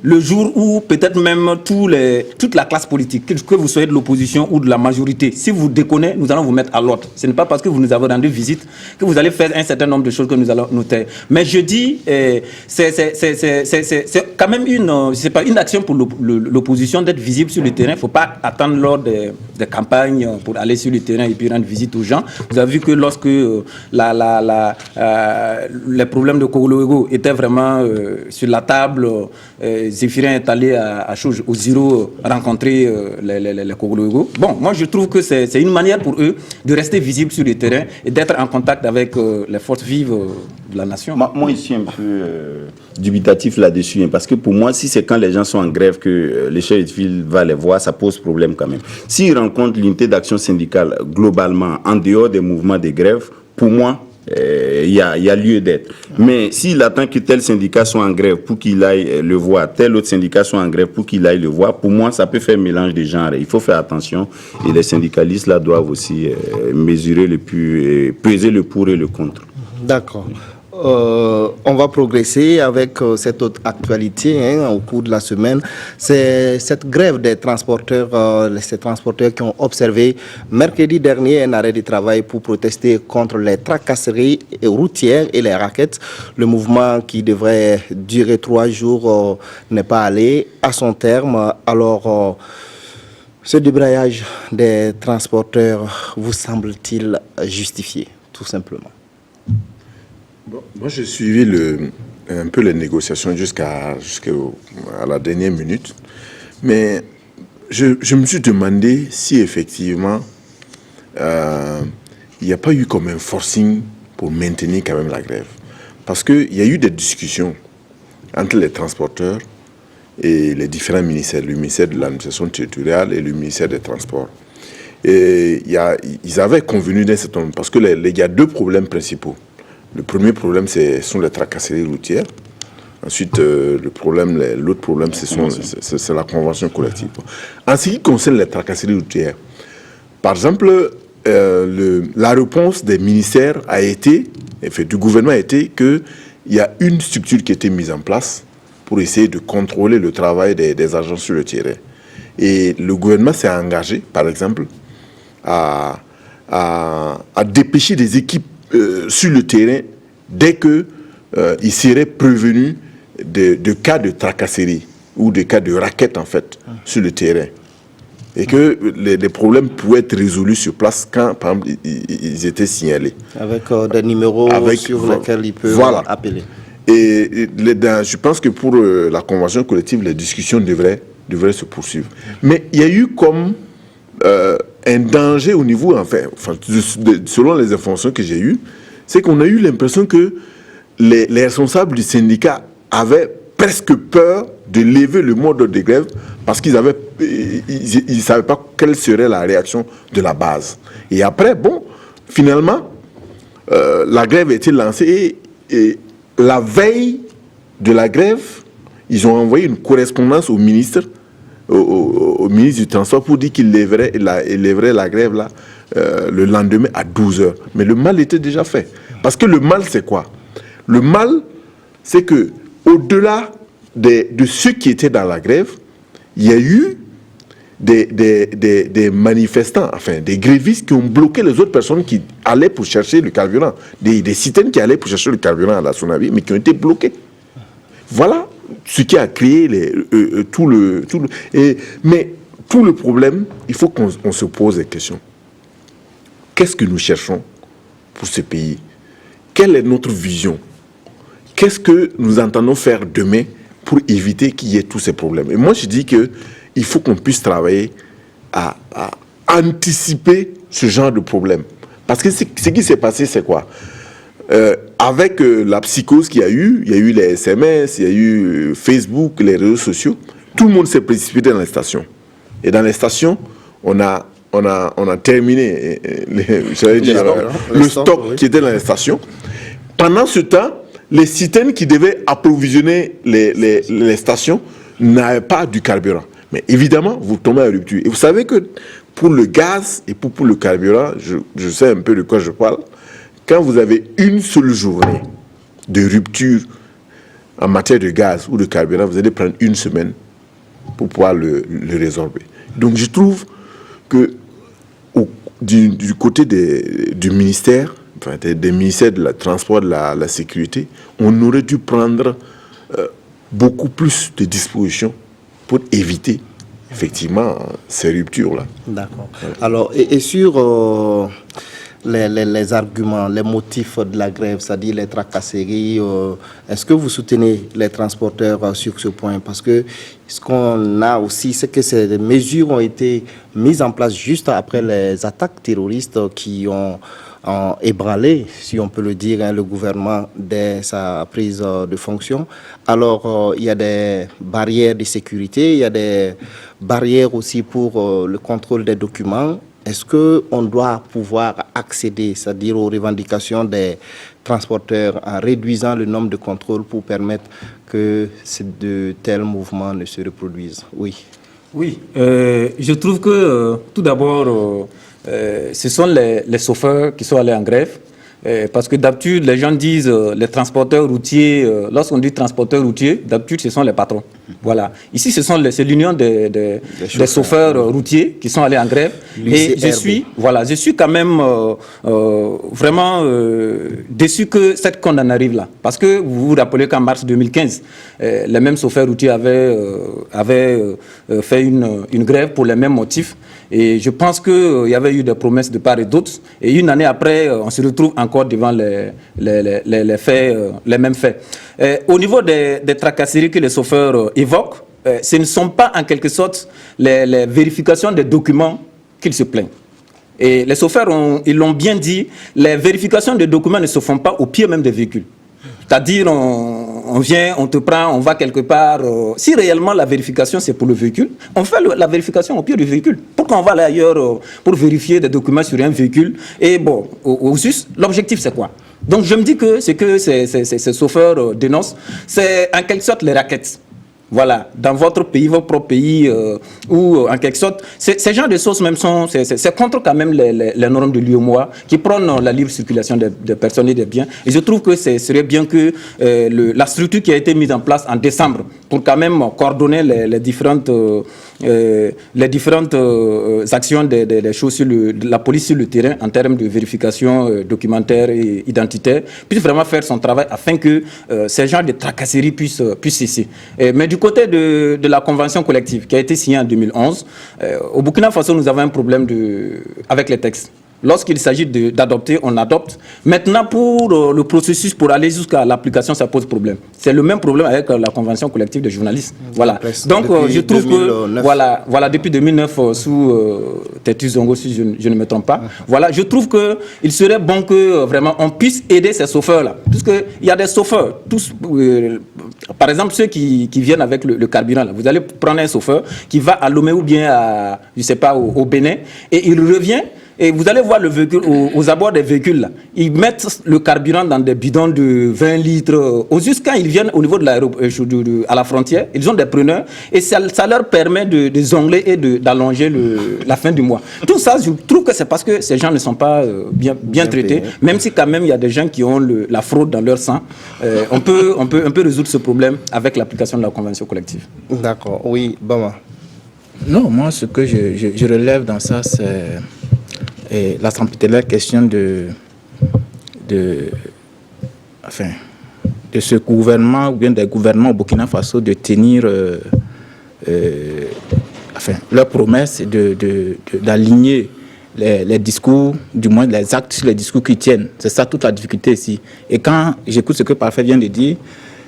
Le jour où peut-être même toute la classe politique, que vous soyez de l'opposition ou de la majorité, si vous déconnez, nous allons vous mettre à l'ordre. Ce n'est pas parce que vous nous avez rendu visite que vous allez faire un certain nombre de choses que nous allons noter. Mais je dis, c'est quand même une action pour l'opposition d'être visible sur le terrain. Il ne faut pas attendre lors des campagnes pour aller sur le terrain et puis rendre visite aux gens. Vous avez vu que lorsque les problèmes de Koglo étaient vraiment sur la table, Zéphirin est allé à Chouj, au Ziro, rencontrer les Koglo. Bon, moi je trouve que c'est une manière pour eux de rester visibles sur le terrain et d'être en contact avec les forces vives de la nation. Moi, je suis un peu dubitatif là-dessus, parce que pour moi, si c'est quand les gens sont en grève que le chef de file va les voir, ça pose problème quand même. S'ils rencontrent l'unité d'action syndicale globalement, en dehors des mouvements de grève, pour moi, il y a lieu d'être. Mais s'il attend que tel syndicat soit en grève pour qu'il aille le voir, tel autre syndicat soit en grève pour qu'il aille le voir, pour moi, ça peut faire mélange des genres. Il faut faire attention. Et les syndicalistes là doivent aussi mesurer peser le pour et le contre. D'accord. On va progresser avec cette autre actualité au cours de la semaine. C'est cette grève des transporteurs, ces transporteurs qui ont observé mercredi dernier un arrêt de travail pour protester contre les tracasseries routières et les raquettes. Le mouvement qui devrait durer 3 jours n'est pas allé à son terme. Alors, ce débrayage des transporteurs vous semble-t-il justifié, tout simplement? Bon, moi, j'ai suivi un peu les négociations jusqu'à la dernière minute. Mais je me suis demandé si effectivement il n'y a pas eu comme un forcing pour maintenir quand même la grève. Parce qu'il y a eu des discussions entre les transporteurs et les différents ministères, le ministère de l'administration territoriale et le ministère des Transports. Et ils avaient convenu d'un certain nombre, parce qu'il y a deux problèmes principaux. Le premier problème, sont les tracasseries routières. Ensuite, l'autre problème, c'est la convention collective. En ce qui concerne les tracasseries routières, par exemple, la réponse des ministères du gouvernement a été qu'il y a une structure qui a été mise en place pour essayer de contrôler le travail des agents sur le terrain. Et le gouvernement s'est engagé, par exemple, à dépêcher des équipes sur le terrain dès qu'ils seraient prévenus de cas de tracasserie ou de cas de raquettes, en fait, sur le terrain. Et que les problèmes pouvaient être résolus sur place quand, par exemple, ils étaient signalés. Avec des numéros sur lesquels ils peuvent appeler. Et je pense que pour la convention collective, les discussions devraient se poursuivre. Mais il y a eu comme un danger au niveau, selon les informations que j'ai eues, c'est qu'on a eu l'impression que les responsables du syndicat avaient presque peur de lever le mot de grève parce qu'ils ne savaient pas quelle serait la réaction de la base. Et après, finalement, la grève a été lancée et la veille de la grève, ils ont envoyé une correspondance au ministre du Transport pour dire qu'il lèverait la grève là, le lendemain à 12h. Mais le mal était déjà fait. Parce que le mal, c'est quoi? Le mal, c'est que au-delà de ceux qui étaient dans la grève, il y a eu des manifestants, des grévistes qui ont bloqué les autres personnes qui allaient pour chercher le carburant. Des citernes qui allaient pour chercher le carburant à la Sonavi, mais qui ont été bloqués. Voilà ce qui a créé mais tout le problème, il faut qu'on se pose des questions. Qu'est-ce que nous cherchons pour ce pays? Quelle est notre vision? Qu'est-ce que nous entendons faire demain pour éviter qu'il y ait tous ces problèmes? Et moi, je dis qu'il faut qu'on puisse travailler à anticiper ce genre de problème. Parce que ce qui s'est passé, c'est quoi? Avec la psychose qu'il y a eu les SMS, il y a eu Facebook, les réseaux sociaux, tout le monde s'est précipité dans les stations. Et dans les stations, on a terminé le stock qui était dans les stations. Pendant ce temps, les citernes qui devaient approvisionner les stations n'avaient pas du carburant. Mais évidemment, vous tombez à rupture. Et vous savez que pour le gaz et pour le carburant, je sais un peu de quoi je parle, quand vous avez une seule journée de rupture en matière de gaz ou de carburant, vous allez prendre une semaine pour pouvoir le résorber. Donc je trouve que du côté du ministère, des ministères de la transport, de la sécurité, on aurait dû prendre beaucoup plus de dispositions pour éviter effectivement ces ruptures-là. D'accord. Alors, et sur les arguments, les motifs de la grève, c'est-à-dire les tracasseries, est-ce que vous soutenez les transporteurs sur ce point? Parce que ce qu'on a aussi, c'est que ces mesures ont été mises en place juste après les attaques terroristes qui ont ébranlé, si on peut le dire, le gouvernement dès sa prise de fonction. Alors, il y a des barrières de sécurité, il y a des barrières aussi pour le contrôle des documents. Est-ce qu'on doit pouvoir accéder, c'est-à-dire aux revendications des transporteurs en réduisant le nombre de contrôles pour permettre que de tels mouvements ne se reproduisent? Oui. Oui, je trouve que tout d'abord, ce sont les chauffeurs qui sont allés en grève. Parce que d'habitude, les gens disent les transporteurs routiers. Lorsqu'on dit transporteurs routiers, d'habitude, ce sont les patrons. Voilà. Ici, c'est l'union des chauffeurs routiers qui sont allés en grève. Et je suis quand même vraiment déçu que cette qu'on en arrive là. Parce que vous vous rappelez qu'en mars 2015, les mêmes chauffeurs routiers avaient fait une grève pour les mêmes motifs. Et je pense qu'il y avait eu des promesses de part et d'autre. Et une année après, on se retrouve encore devant les faits, les mêmes faits. Au niveau des tracasseries que les chauffeurs évoquent, ce ne sont pas en quelque sorte les vérifications des documents qu'ils se plaignent. Et les chauffeurs, ils l'ont bien dit, les vérifications des documents ne se font pas au pied même des véhicules. C'est-à-dire, on vient, on te prend, on va quelque part. Si réellement la vérification, c'est pour le véhicule, on fait la vérification au pied du véhicule. Pourquoi on va aller ailleurs pour vérifier des documents sur un véhicule? Et bon, au juste, l'objectif, c'est quoi? Donc, je me dis que ce que ces chauffeurs dénoncent, c'est en quelque sorte les raquettes. Voilà, dans votre pays, votre propre pays, où en quelque sorte, ces genres de choses même c'est contre quand même les normes de l'UEMOA qui prônent la libre circulation des personnes et des biens. Et je trouve que ce serait bien que la structure qui a été mise en place en décembre pour quand même coordonner les différentes actions des choses sur de la police sur le terrain en termes de vérification documentaire et identitaire, puisse vraiment faire son travail afin que ces genres de tracasseries puissent cesser. Mais du côté de la convention collective qui a été signée en 2011, au Burkina Faso, nous avons un problème avec les textes. Lorsqu'il s'agit d'adopter, on adopte. Maintenant, pour le processus, pour aller jusqu'à l'application, ça pose problème. C'est le même problème avec la convention collective des journalistes. Voilà. Donc, je trouve 2009. Que, voilà, depuis 2009, sous Tetu Zongo, si je ne me trompe pas, voilà, je trouve qu'il serait bon que vraiment on puisse aider ces chauffeurs-là. Puisqu'il y a des chauffeurs, tous, par exemple, ceux qui viennent avec le carburant, là. Vous allez prendre un chauffeur qui va à Lomé ou bien à, je sais pas, au Bénin, et il revient. Et vous allez voir le véhicule, aux abords des véhicules, là, ils mettent le carburant dans des bidons de 20 litres. Juste quand ils viennent au niveau de à la frontière, ils ont des preneurs et ça leur permet de zongler et d'allonger la fin du mois. Tout ça, je trouve que c'est parce que ces gens ne sont pas bien traités, même si quand même il y a des gens qui ont la fraude dans leur sang. On peut résoudre ce problème avec l'application de la convention collective. D'accord, oui, Bama. Non, moi, ce que je relève dans ça, c'est la sempiternelle question de ce gouvernement ou bien des gouvernements au Burkina Faso de tenir leur promesse d'aligner les discours, du moins les actes sur les discours qu'ils tiennent. C'est ça toute la difficulté ici. Et quand j'écoute ce que Parfait vient de dire,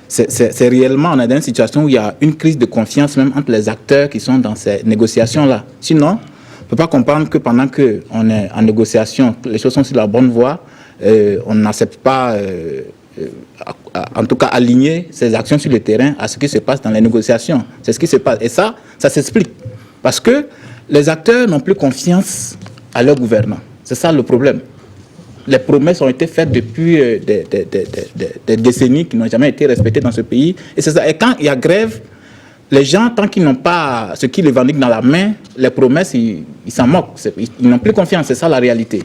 c'est réellement, on est dans une situation où il y a une crise de confiance même entre les acteurs qui sont dans ces négociations-là. Sinon, on ne peut pas comprendre que pendant qu'on est en négociation, les choses sont sur la bonne voie, on n'accepte pas, en tout cas, aligner ces actions sur le terrain à ce qui se passe dans les négociations. C'est ce qui se passe. Et ça s'explique. Parce que les acteurs n'ont plus confiance à leur gouvernants. C'est ça le problème. Les promesses ont été faites depuis des décennies qui n'ont jamais été respectées dans ce pays. Et c'est ça. Et quand il y a grève, les gens, tant qu'ils n'ont pas ce qu'ils revendiquent dans la main, les promesses, ils s'en moquent. Ils n'ont plus confiance, c'est ça la réalité.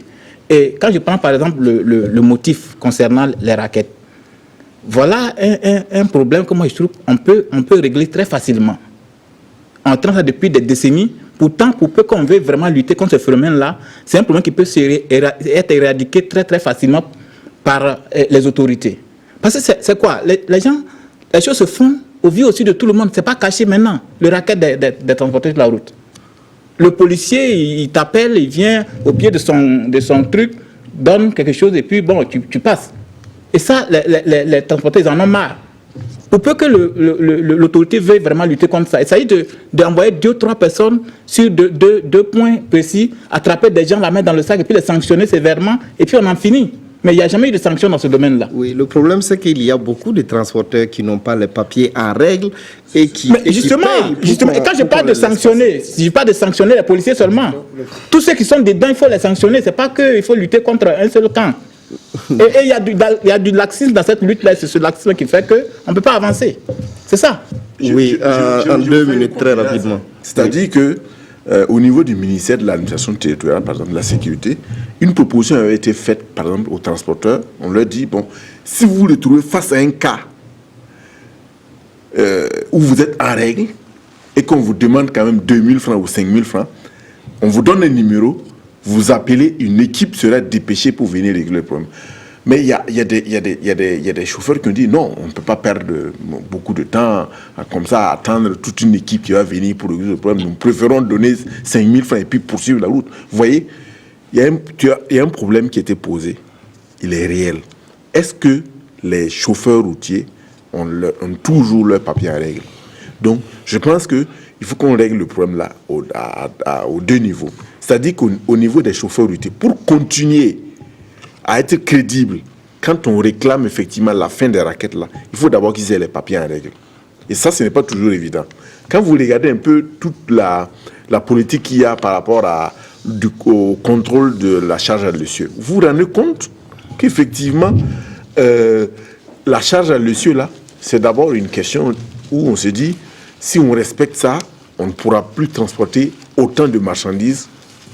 Et quand je prends par exemple le motif concernant les raquettes, voilà un problème que moi je trouve qu'on peut régler très facilement. En train depuis des décennies, pourtant pour peu qu'on veuille vraiment lutter contre ce phénomène-là, c'est un problème qui peut être éradiqué très très facilement par les autorités. Parce que c'est quoi? Les gens, les choses se font au vu aussi de tout le monde, c'est pas caché maintenant, le racket des transporteurs de la route. Le policier, il t'appelle, il vient au pied de son truc, donne quelque chose et puis bon, tu passes. Et ça, les transporteurs, ils en ont marre. Pour peu que l'autorité veuille vraiment lutter contre ça, il s'agit d'envoyer 2 ou 3 personnes sur deux points précis, attraper des gens, la mettre dans le sac et puis les sanctionner sévèrement et puis on en finit. Mais il n'y a jamais eu de sanctions dans ce domaine-là. Oui, le problème, c'est qu'il y a beaucoup de transporteurs qui n'ont pas les papiers en règle et qui. Mais justement, et quand je parle de sanctionner, je parle de sanctionner les policiers seulement. Tous ceux qui sont dedans, il faut les sanctionner. Ce n'est pas qu'il faut lutter contre un seul camp. Et il y a du laxisme dans cette lutte-là. C'est ce laxisme qui fait qu'on ne peut pas avancer. C'est ça. Oui, en 2 minutes, très rapidement. C'est-à-dire que au niveau du ministère de l'administration territoriale, par exemple de la sécurité, une proposition avait été faite, par exemple, aux transporteurs. On leur dit, bon, si vous vous retrouvez face à un cas où vous êtes en règle et qu'on vous demande quand même 2 000 francs ou 5 000 francs, on vous donne un numéro, vous appelez, une équipe sera dépêchée pour venir régler le problème. Mais il y a des chauffeurs qui ont dit non, on ne peut pas perdre beaucoup de temps comme ça, à attendre toute une équipe qui va venir pour régler le problème. Nous préférons donner 5 000 francs et puis poursuivre la route. Vous voyez, il y a un problème qui a été posé. Il est réel. Est-ce que les chauffeurs routiers ont toujours leur papier en règle? Donc, je pense qu'il faut qu'on règle le problème là aux deux niveaux. C'est-à-dire qu'au niveau des chauffeurs routiers, pour continuer à être crédible, quand on réclame effectivement la fin des raquettes là, il faut d'abord qu'ils aient les papiers en règle. Et ça, ce n'est pas toujours évident. Quand vous regardez un peu toute la politique qu'il y a par rapport au contrôle de la charge à l'essieu, vous vous rendez compte qu'effectivement, la charge à l'essieu là, c'est d'abord une question où on se dit, si on respecte ça, on ne pourra plus transporter autant de marchandises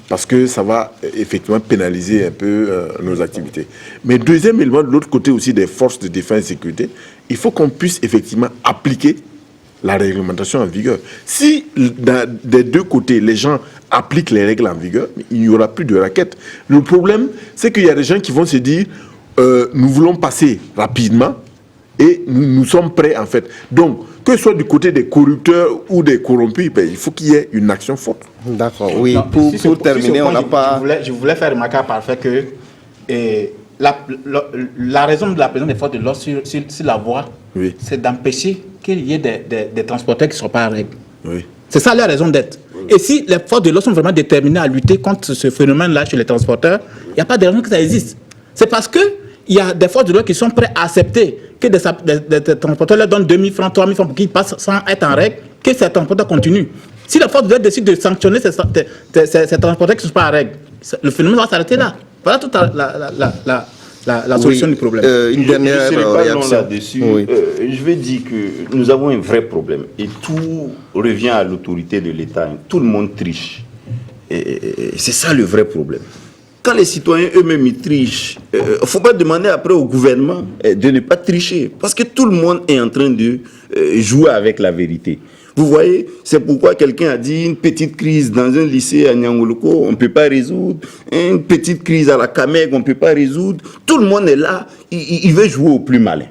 parce que ça va effectivement pénaliser un peu nos activités. Mais deuxième élément, de l'autre côté aussi des forces de défense et sécurité, il faut qu'on puisse effectivement appliquer la réglementation en vigueur. Si des deux côtés, les gens appliquent les règles en vigueur, il n'y aura plus de raquettes. Le problème, c'est qu'il y a des gens qui vont se dire, nous voulons passer rapidement et nous sommes prêts en fait. Donc, que ce soit du côté des corrupteurs ou des corrompus, il faut qu'il y ait une action forte. D'accord, oui. Non, pour terminer, on n'a pas... Je voulais faire remarquer par le fait que la raison de la présence des forces de l'ordre sur la voie, oui, c'est d'empêcher qu'il y ait des transporteurs qui ne sont pas en règle. Oui. C'est ça la raison d'être. Oui. Et si les forces de l'ordre sont vraiment déterminées à lutter contre ce phénomène-là chez les transporteurs, il n'y a pas de raison que ça existe. C'est parce qu'il y a des forces de l'ordre qui sont prêts à accepter que des transporteurs leur donnent 2 000 francs, 3 000 francs pour qu'ils passent sans être en règle, que ces transporteurs continuent. Si la force de l'ordre décide de sanctionner ces transporteurs qui ne sont pas en règle, le phénomène va s'arrêter là. Voilà toute la solution du problème. Une dernière réaction là-dessus. Oui. Je vais dire que nous avons un vrai problème et tout revient à l'autorité de l'État. Tout le monde triche. Et c'est ça le vrai problème. Quand les citoyens eux-mêmes ils trichent, il ne faut pas demander après au gouvernement de ne pas tricher. Parce que tout le monde est en train de jouer avec la vérité. Vous voyez, c'est pourquoi quelqu'un a dit une petite crise dans un lycée à Nyangoloko, on ne peut pas résoudre. Une petite crise à la Camègue, on ne peut pas résoudre. Tout le monde est là, il veut jouer au plus malin.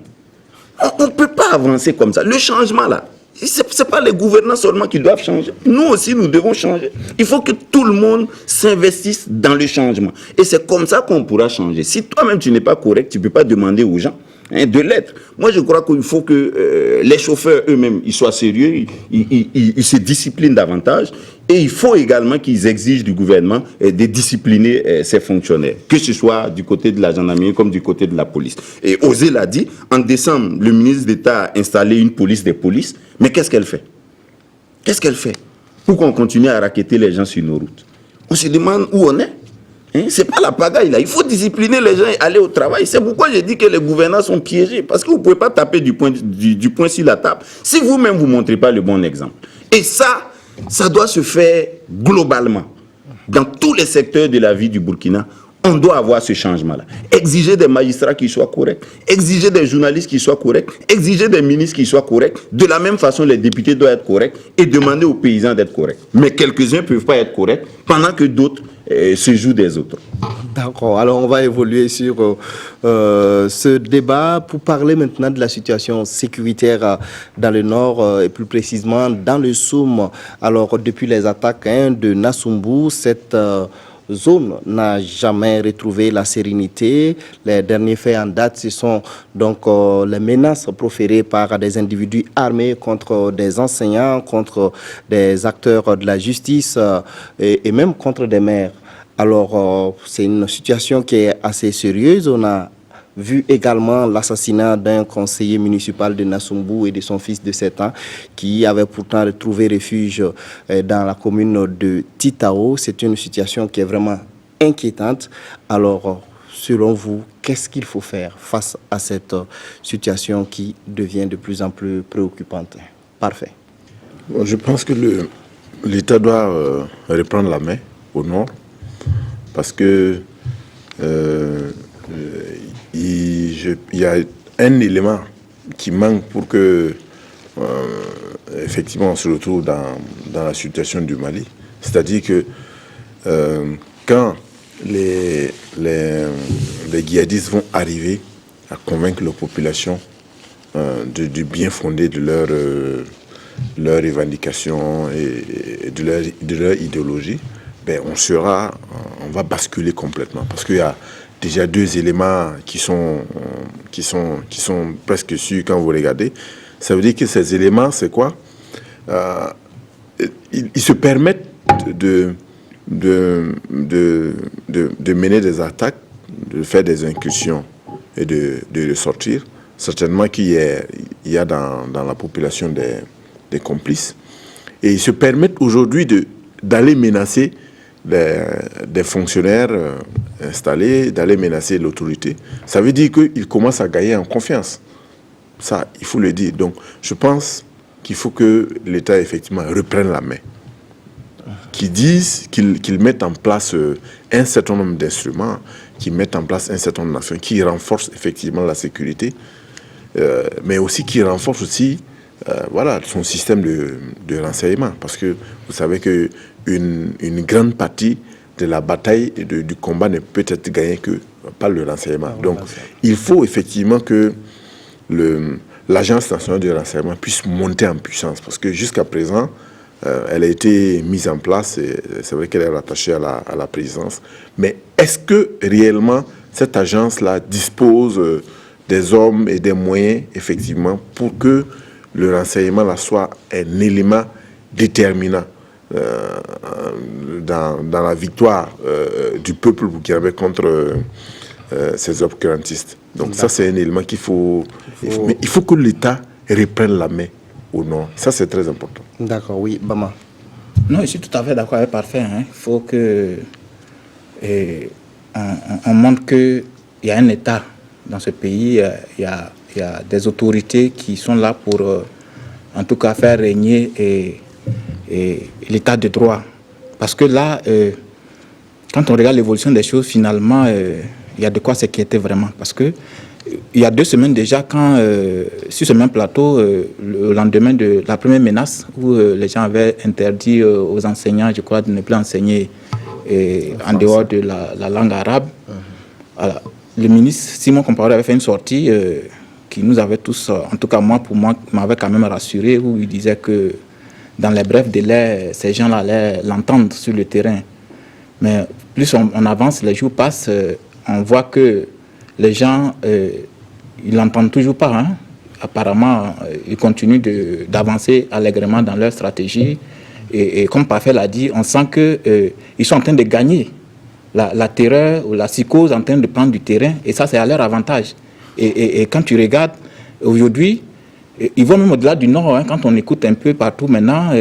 On ne peut pas avancer comme ça. Le changement là, ce n'est pas les gouvernants seulement qui doivent changer. Nous aussi, nous devons changer. Il faut que tout le monde s'investisse dans le changement. Et c'est comme ça qu'on pourra changer. Si toi-même, tu n'es pas correct, tu ne peux pas demander aux gens de l'être. Moi, je crois qu'il faut que les chauffeurs eux-mêmes, ils soient sérieux, ils se disciplinent davantage. Et il faut également qu'ils exigent du gouvernement de discipliner ses fonctionnaires, que ce soit du côté de la gendarmerie comme du côté de la police. Et Osé l'a dit, en décembre, le ministre d'État a installé une police des polices. Mais qu'est-ce qu'elle fait? Qu'est-ce qu'elle fait pour qu'on continue à racketter les gens sur nos routes? On se demande où on est. C'est pas la pagaille là. Il faut discipliner les gens et aller au travail. C'est pourquoi j'ai dit que les gouvernants sont piégés. Parce que vous ne pouvez pas taper du poing sur la table si vous-même vous ne montrez pas le bon exemple. Et ça doit se faire globalement. Dans tous les secteurs de la vie du Burkina, on doit avoir ce changement-là. Exiger des magistrats qui soient corrects, exiger des journalistes qui soient corrects, exiger des ministres qui soient corrects. De la même façon, les députés doivent être corrects et demander aux paysans d'être corrects. Mais quelques-uns ne peuvent pas être corrects pendant que d'autres se jouent des autres. D'accord. Alors, on va évoluer sur ce débat pour parler maintenant de la situation sécuritaire dans le nord et plus précisément dans le Soum. Alors, depuis les attaques de Nassumbu, cette zone n'a jamais retrouvé la sérénité. Les derniers faits en date, ce sont donc les menaces proférées par des individus armés contre des enseignants, contre des acteurs de la justice et même contre des maires. Alors, c'est une situation qui est assez sérieuse. On a vu également l'assassinat d'un conseiller municipal de Nassumbu et de son fils de 7 ans qui avait pourtant retrouvé refuge dans la commune de Titao. C'est une situation qui est vraiment inquiétante. Alors, selon vous, qu'est-ce qu'il faut faire face à cette situation qui devient de plus en plus préoccupante? Parfait. Bon, je pense que l'État doit reprendre la main au nord parce que il y a un élément qui manque pour que effectivement on se retrouve dans la situation du Mali. C'est-à-dire que quand les djihadistes vont arriver à convaincre la population du bien fondé de leur revendication et de leur idéologie, ben on va basculer complètement parce qu'il y a déjà 2 éléments qui sont presque sûrs quand vous regardez. Ça veut dire que ces éléments, c'est quoi? ils se permettent de mener des attaques, de faire des incursions et de sortir. Certainement qu'il y a dans la population des complices. Et ils se permettent aujourd'hui d'aller menacer des fonctionnaires installés, d'aller menacer l'autorité. Ça veut dire qu'ils commencent à gagner en confiance. Ça, il faut le dire. Donc, je pense qu'il faut que l'État, effectivement, reprenne la main. Qu'ils disent, qu'ils mettent en place un certain nombre d'instruments, qu'ils mettent en place un certain nombre d'actions, qui renforcent effectivement la sécurité, mais aussi qui renforcent aussi son système de renseignement. Parce que vous savez qu'une grande partie de la bataille et du combat ne peut être gagnée que par le renseignement. Donc, il faut effectivement que l'Agence nationale de renseignement puisse monter en puissance. Parce que jusqu'à présent, elle a été mise en place, et c'est vrai qu'elle est rattachée à la présidence. Mais est-ce que réellement cette agence-là dispose des hommes et des moyens, effectivement, pour que le renseignement là, soit un élément déterminant dans la victoire du peuple burkinabé contre ces obscurantistes? Donc ça, c'est un élément qu'il faut... Mais il faut que l'État reprenne la main au nord. Ça, c'est très important. D'accord, oui. Bama. Non, je suis tout à fait d'accord avec Parfait. Il faut que on montre qu'il y a un État dans ce pays. Il y a des autorités qui sont là pour, en tout cas, faire régner l'État de droit. Parce que là, quand on regarde l'évolution des choses, finalement, il y a de quoi s'inquiéter vraiment. Parce que il y a 2 semaines déjà, quand sur ce même plateau, le lendemain de la première menace, où les gens avaient interdit aux enseignants, je crois, de ne plus enseigner en dehors de la langue arabe, alors, le ministre Simon Compaoré avait fait une sortie qui nous avait tous, en tout cas pour moi, m'avait quand même rassuré, où il disait que dans les brefs délais, ces gens-là allaient l'entendre sur le terrain. Mais plus on avance, les jours passent, on voit que les gens, ils n'entendent toujours pas. Hein. Apparemment, ils continuent d'avancer allègrement dans leur stratégie. Et comme Parfait l'a dit, on sent qu'ils sont en train de gagner. La terreur ou la psychose en train de prendre du terrain. Et ça, c'est à leur avantage. Et quand tu regardes, aujourd'hui, ils vont même au-delà du Nord. Hein, quand on écoute un peu partout maintenant,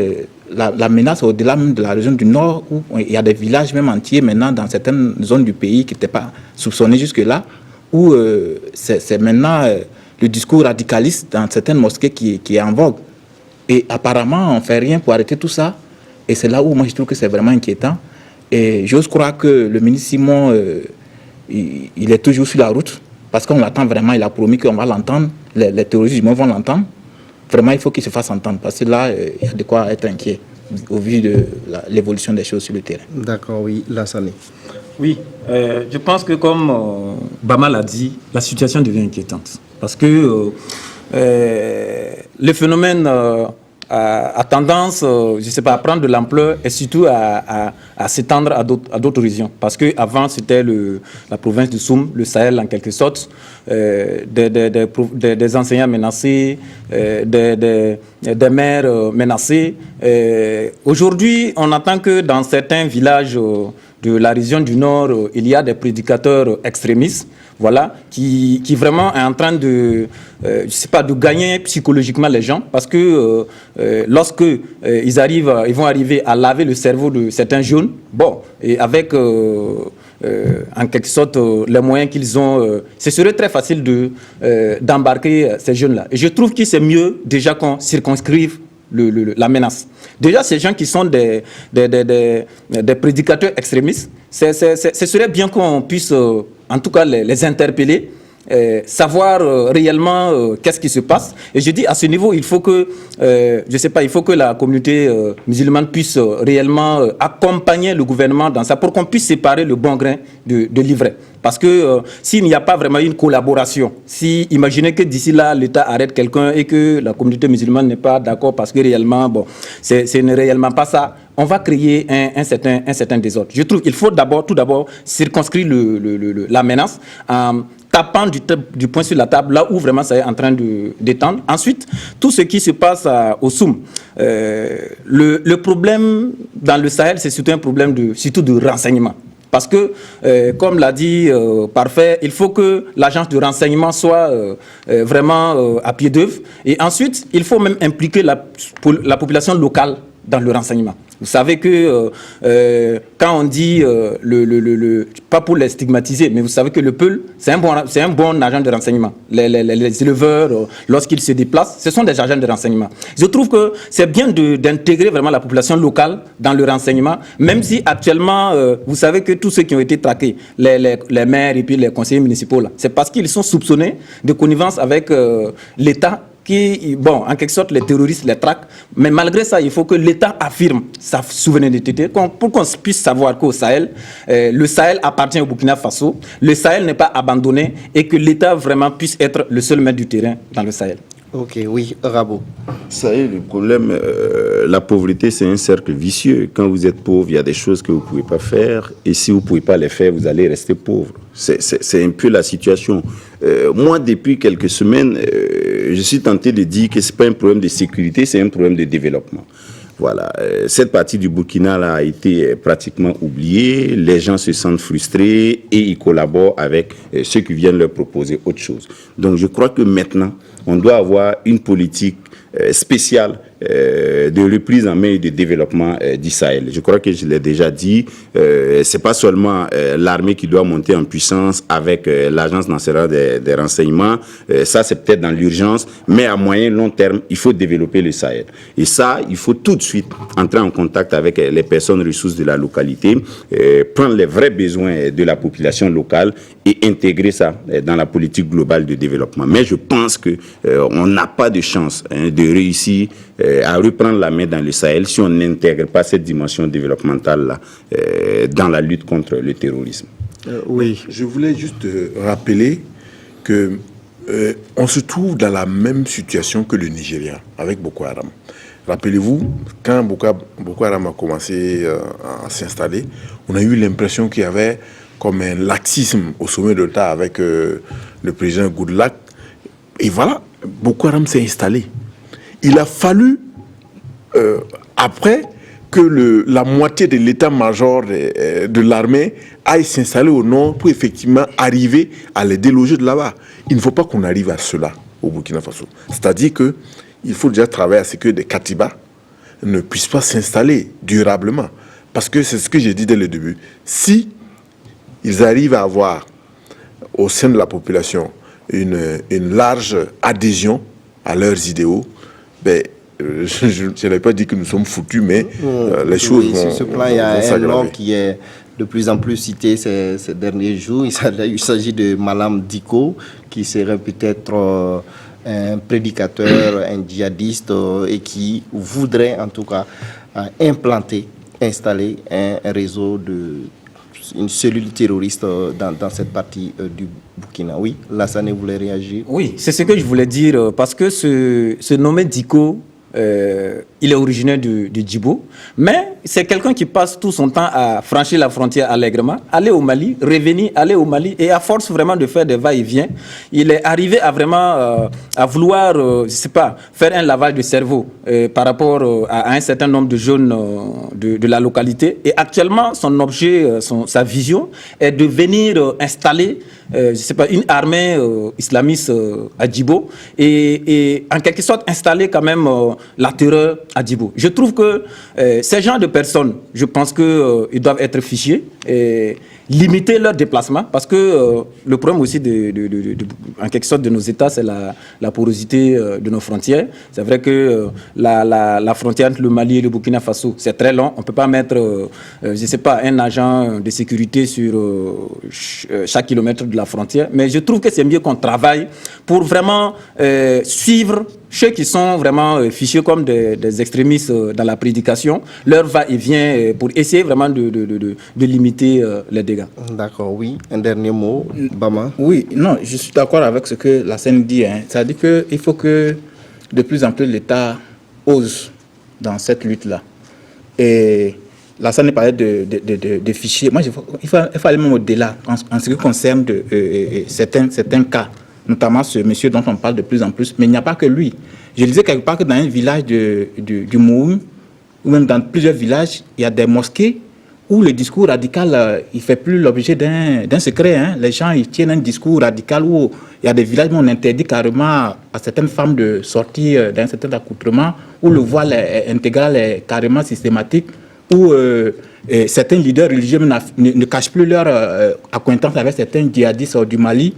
la menace au-delà même de la région du Nord, où il y a des villages même entiers maintenant dans certaines zones du pays qui n'étaient pas soupçonnés jusque-là, où c'est maintenant le discours radicaliste dans certaines mosquées qui est en vogue. Et apparemment, on ne fait rien pour arrêter tout ça. Et c'est là où moi je trouve que c'est vraiment inquiétant. Et j'ose croire que le ministre Simon, il est toujours sur la route, parce qu'on l'attend vraiment, il a promis qu'on va l'entendre, les terroristes du monde vont l'entendre. Vraiment, il faut qu'il se fasse entendre, parce que là, il y a de quoi être inquiet au vu de l'évolution des choses sur le terrain. D'accord, oui, Lassane. Oui, je pense que comme Bama l'a dit, la situation devient inquiétante. Parce que le phénomène a tendance, je ne sais pas, à prendre de l'ampleur et surtout à s'étendre à d'autres régions. Parce qu'avant, c'était la province de Soum, le Sahel en quelque sorte, des enseignants menacés, des maires menacés. Aujourd'hui, on attend que dans certains villages de la région du Nord, il y a des prédicateurs extrémistes, voilà, qui vraiment est en train de, je sais pas, de gagner psychologiquement les gens, parce que lorsque ils vont arriver à laver le cerveau de certains jeunes, bon, et avec en quelque sorte les moyens qu'ils ont, ce serait très facile d'embarquer ces jeunes-là. Et je trouve que c'est mieux déjà qu'on circonscrive la menace. Déjà, ces gens qui sont des prédicateurs extrémistes, ce serait bien qu'on puisse, en tout cas, les interpeller, savoir réellement qu'est-ce qui se passe. Et je dis, à ce niveau, il faut que, je sais pas, il faut que la communauté musulmane puisse réellement accompagner le gouvernement dans ça, pour qu'on puisse séparer le bon grain de l'ivraie. Parce que s'il n'y a pas vraiment une collaboration, si imaginez que d'ici là, l'État arrête quelqu'un et que la communauté musulmane n'est pas d'accord parce que réellement, bon, ce n'est réellement pas ça, on va créer un certain désordre. Je trouve qu'il faut tout d'abord circonscrire la menace tapant du poing sur la table, là où vraiment ça est en train de d'étendre. Ensuite, tout ce qui se passe au Soum, le problème dans le Sahel, c'est surtout un problème surtout de renseignement. Parce que, comme l'a dit Parfait, il faut que l'agence de renseignement soit vraiment à pied d'œuvre. Et ensuite, il faut même impliquer la population locale dans le renseignement. Vous savez que quand on dit, pas pour les stigmatiser, mais vous savez que le Peul, c'est un bon agent de renseignement. Les éleveurs, lorsqu'ils se déplacent, ce sont des agents de renseignement. Je trouve que c'est bien d'intégrer vraiment la population locale dans le renseignement, même si actuellement, vous savez que tous ceux qui ont été traqués, les maires et puis les conseillers municipaux, c'est parce qu'ils sont soupçonnés de connivence avec l'État qui, bon, en quelque sorte, les terroristes les traquent. Mais malgré ça, il faut que l'État affirme sa souveraineté pour qu'on puisse savoir qu'au Sahel, le Sahel appartient au Burkina Faso, le Sahel n'est pas abandonné et que l'État vraiment puisse être le seul maître du terrain dans le Sahel. Ok, oui, Rabo. Ça y est, le problème, la pauvreté, c'est un cercle vicieux. Quand vous êtes pauvre, il y a des choses que vous ne pouvez pas faire. Et si vous ne pouvez pas les faire, vous allez rester pauvre. C'est un peu la situation. Moi, depuis quelques semaines, je suis tenté de dire que ce n'est pas un problème de sécurité, c'est un problème de développement. Voilà, cette partie du Burkina là, a été pratiquement oubliée. Les gens se sentent frustrés et ils collaborent avec ceux qui viennent leur proposer autre chose. Donc je crois que maintenant, on doit avoir une politique spéciale de reprise en main et de développement du Sahel. Je crois que je l'ai déjà dit, c'est pas seulement l'armée qui doit monter en puissance avec l'agence nationale des renseignements, ça c'est peut-être dans l'urgence, mais à moyen long terme, il faut développer le Sahel. Et ça, il faut tout de suite entrer en contact avec les personnes ressources de la localité, prendre les vrais besoins de la population locale et intégrer ça dans la politique globale de développement. Mais je pense que on n'a pas de chance de réussir à reprendre la main dans le Sahel si on n'intègre pas cette dimension développementale-là dans la lutte contre le terrorisme. Oui. Je voulais juste rappeler que on se trouve dans la même situation que le Nigeria avec Boko Haram. Rappelez-vous, quand Boko Haram a commencé à s'installer, on a eu l'impression qu'il y avait comme un laxisme au sommet de l'État avec le président Goodluck. Et voilà, Boko Haram s'est installé. Il a fallu, après, que la moitié de l'état-major de l'armée aille s'installer au nord pour effectivement arriver à les déloger de là-bas. Il ne faut pas qu'on arrive à cela au Burkina Faso. C'est-à-dire qu'il faut déjà travailler à ce que des Katibas ne puissent pas s'installer durablement. Parce que c'est ce que j'ai dit dès le début. Si ils arrivent à avoir au sein de la population une large adhésion à leurs idéaux, ben, je n'avais pas dit que nous sommes foutus, mais les choses vont sur ce plan, il y a un s'aggraver. nom qui est de plus en plus cité ces derniers jours. Il s'agit de Malam Dicko, qui serait peut-être un prédicateur, un djihadiste, et qui voudrait en tout cas installer un réseau une cellule terroriste dans cette partie du Burkina. Oui, Lassane voulait réagir. Oui, c'est ce que je voulais dire, parce que ce nommé Dicko, il est originaire du Djibo, mais c'est quelqu'un qui passe tout son temps à franchir la frontière allègrement, aller au Mali, revenir, aller au Mali, et à force vraiment de faire des va-et-vient, il est arrivé à vraiment à vouloir, je sais pas, faire un lavage de cerveau par rapport à un certain nombre de jeunes de la localité. Et actuellement, son objet, sa vision est de venir installer, je sais pas, une armée islamiste à Djibo et en quelque sorte installer quand même la terreur à Djibo. Je trouve que ces gens de personnes, je pense qu'ils doivent être fichés et limiter leur déplacement, parce que le problème aussi en quelque sorte de nos États, c'est la porosité de nos frontières. C'est vrai que la frontière entre le Mali et le Burkina Faso, c'est très long. On ne peut pas mettre, je sais pas, un agent de sécurité sur chaque kilomètre de la frontière, mais je trouve que c'est mieux qu'on travaille pour vraiment suivre ceux qui sont vraiment fichés comme des extrémistes dans la prédication, leur va-et-vient pour essayer vraiment de limiter les dégâts. D'accord, oui. Un dernier mot, Bama. Oui, non, je suis d'accord avec ce que la scène dit. C'est-à-dire qu'il faut que de plus en plus l'État ose dans cette lutte-là. Et là, ça n'est pas de fichiers. Moi, il faut aller même au-delà en ce qui concerne certains cas, notamment ce monsieur dont on parle de plus en plus. Mais il n'y a pas que lui. Je disais quelque part que dans un village du Moum, ou même dans plusieurs villages, il y a des mosquées où le discours radical, il ne fait plus l'objet d'un secret. Hein. Les gens, ils tiennent un discours radical où il y a des villages où on interdit carrément à certaines femmes de sortir d'un certain accoutrement, où le voile intégral est carrément systématique, où certains leaders religieux ne cachent plus leur acquaintance avec certains djihadistes du Mali.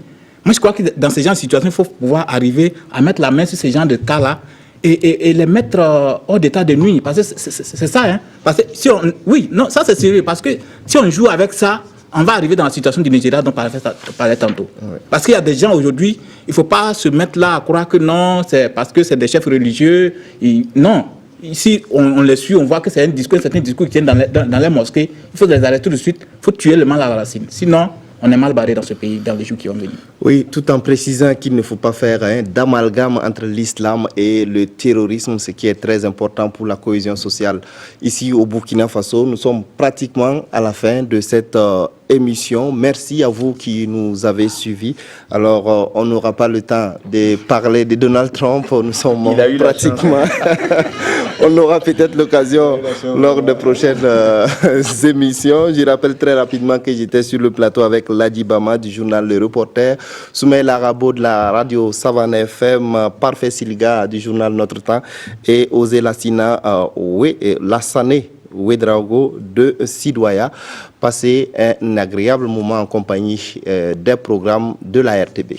Moi, je crois que dans ces genres de situations, il faut pouvoir arriver à mettre la main sur ces genres de cas-là et les mettre hors d'état de nuit. Parce que c'est ça. Hein? Parce que oui, non, ça c'est sérieux. Parce que si on joue avec ça, on va arriver dans la situation du Nigeria dont on parlait tantôt. Ouais. Parce qu'il y a des gens aujourd'hui, il ne faut pas se mettre là à croire que non, c'est parce que c'est des chefs religieux. Non. Ici, on les suit, on voit que c'est un certain discours qui tient dans les mosquées. Il faut les arrêter tout de suite. Il faut tuer le mal à la racine. Sinon, on est mal barré dans ce pays dans les jours qui vont venir. Oui, tout en précisant qu'il ne faut pas faire d'amalgame entre l'islam et le terrorisme, ce qui est très important pour la cohésion sociale. Ici, au Burkina Faso, nous sommes pratiquement à la fin de cette émission. Merci à vous qui nous avez suivis. Alors, on n'aura pas le temps de parler de Donald Trump. Nous sommes pratiquement... On aura peut-être l'occasion lors de prochaines émissions. Je rappelle très rapidement que j'étais sur le plateau avec Ladi Bama du journal Le Reporter, Soumaïl Arabo de la radio Savane FM, Parfait Silga du journal Notre Temps et Osé Lassina Lassane Ouedraogo de Sidoya. Passez un agréable moment en compagnie des programmes de la RTB.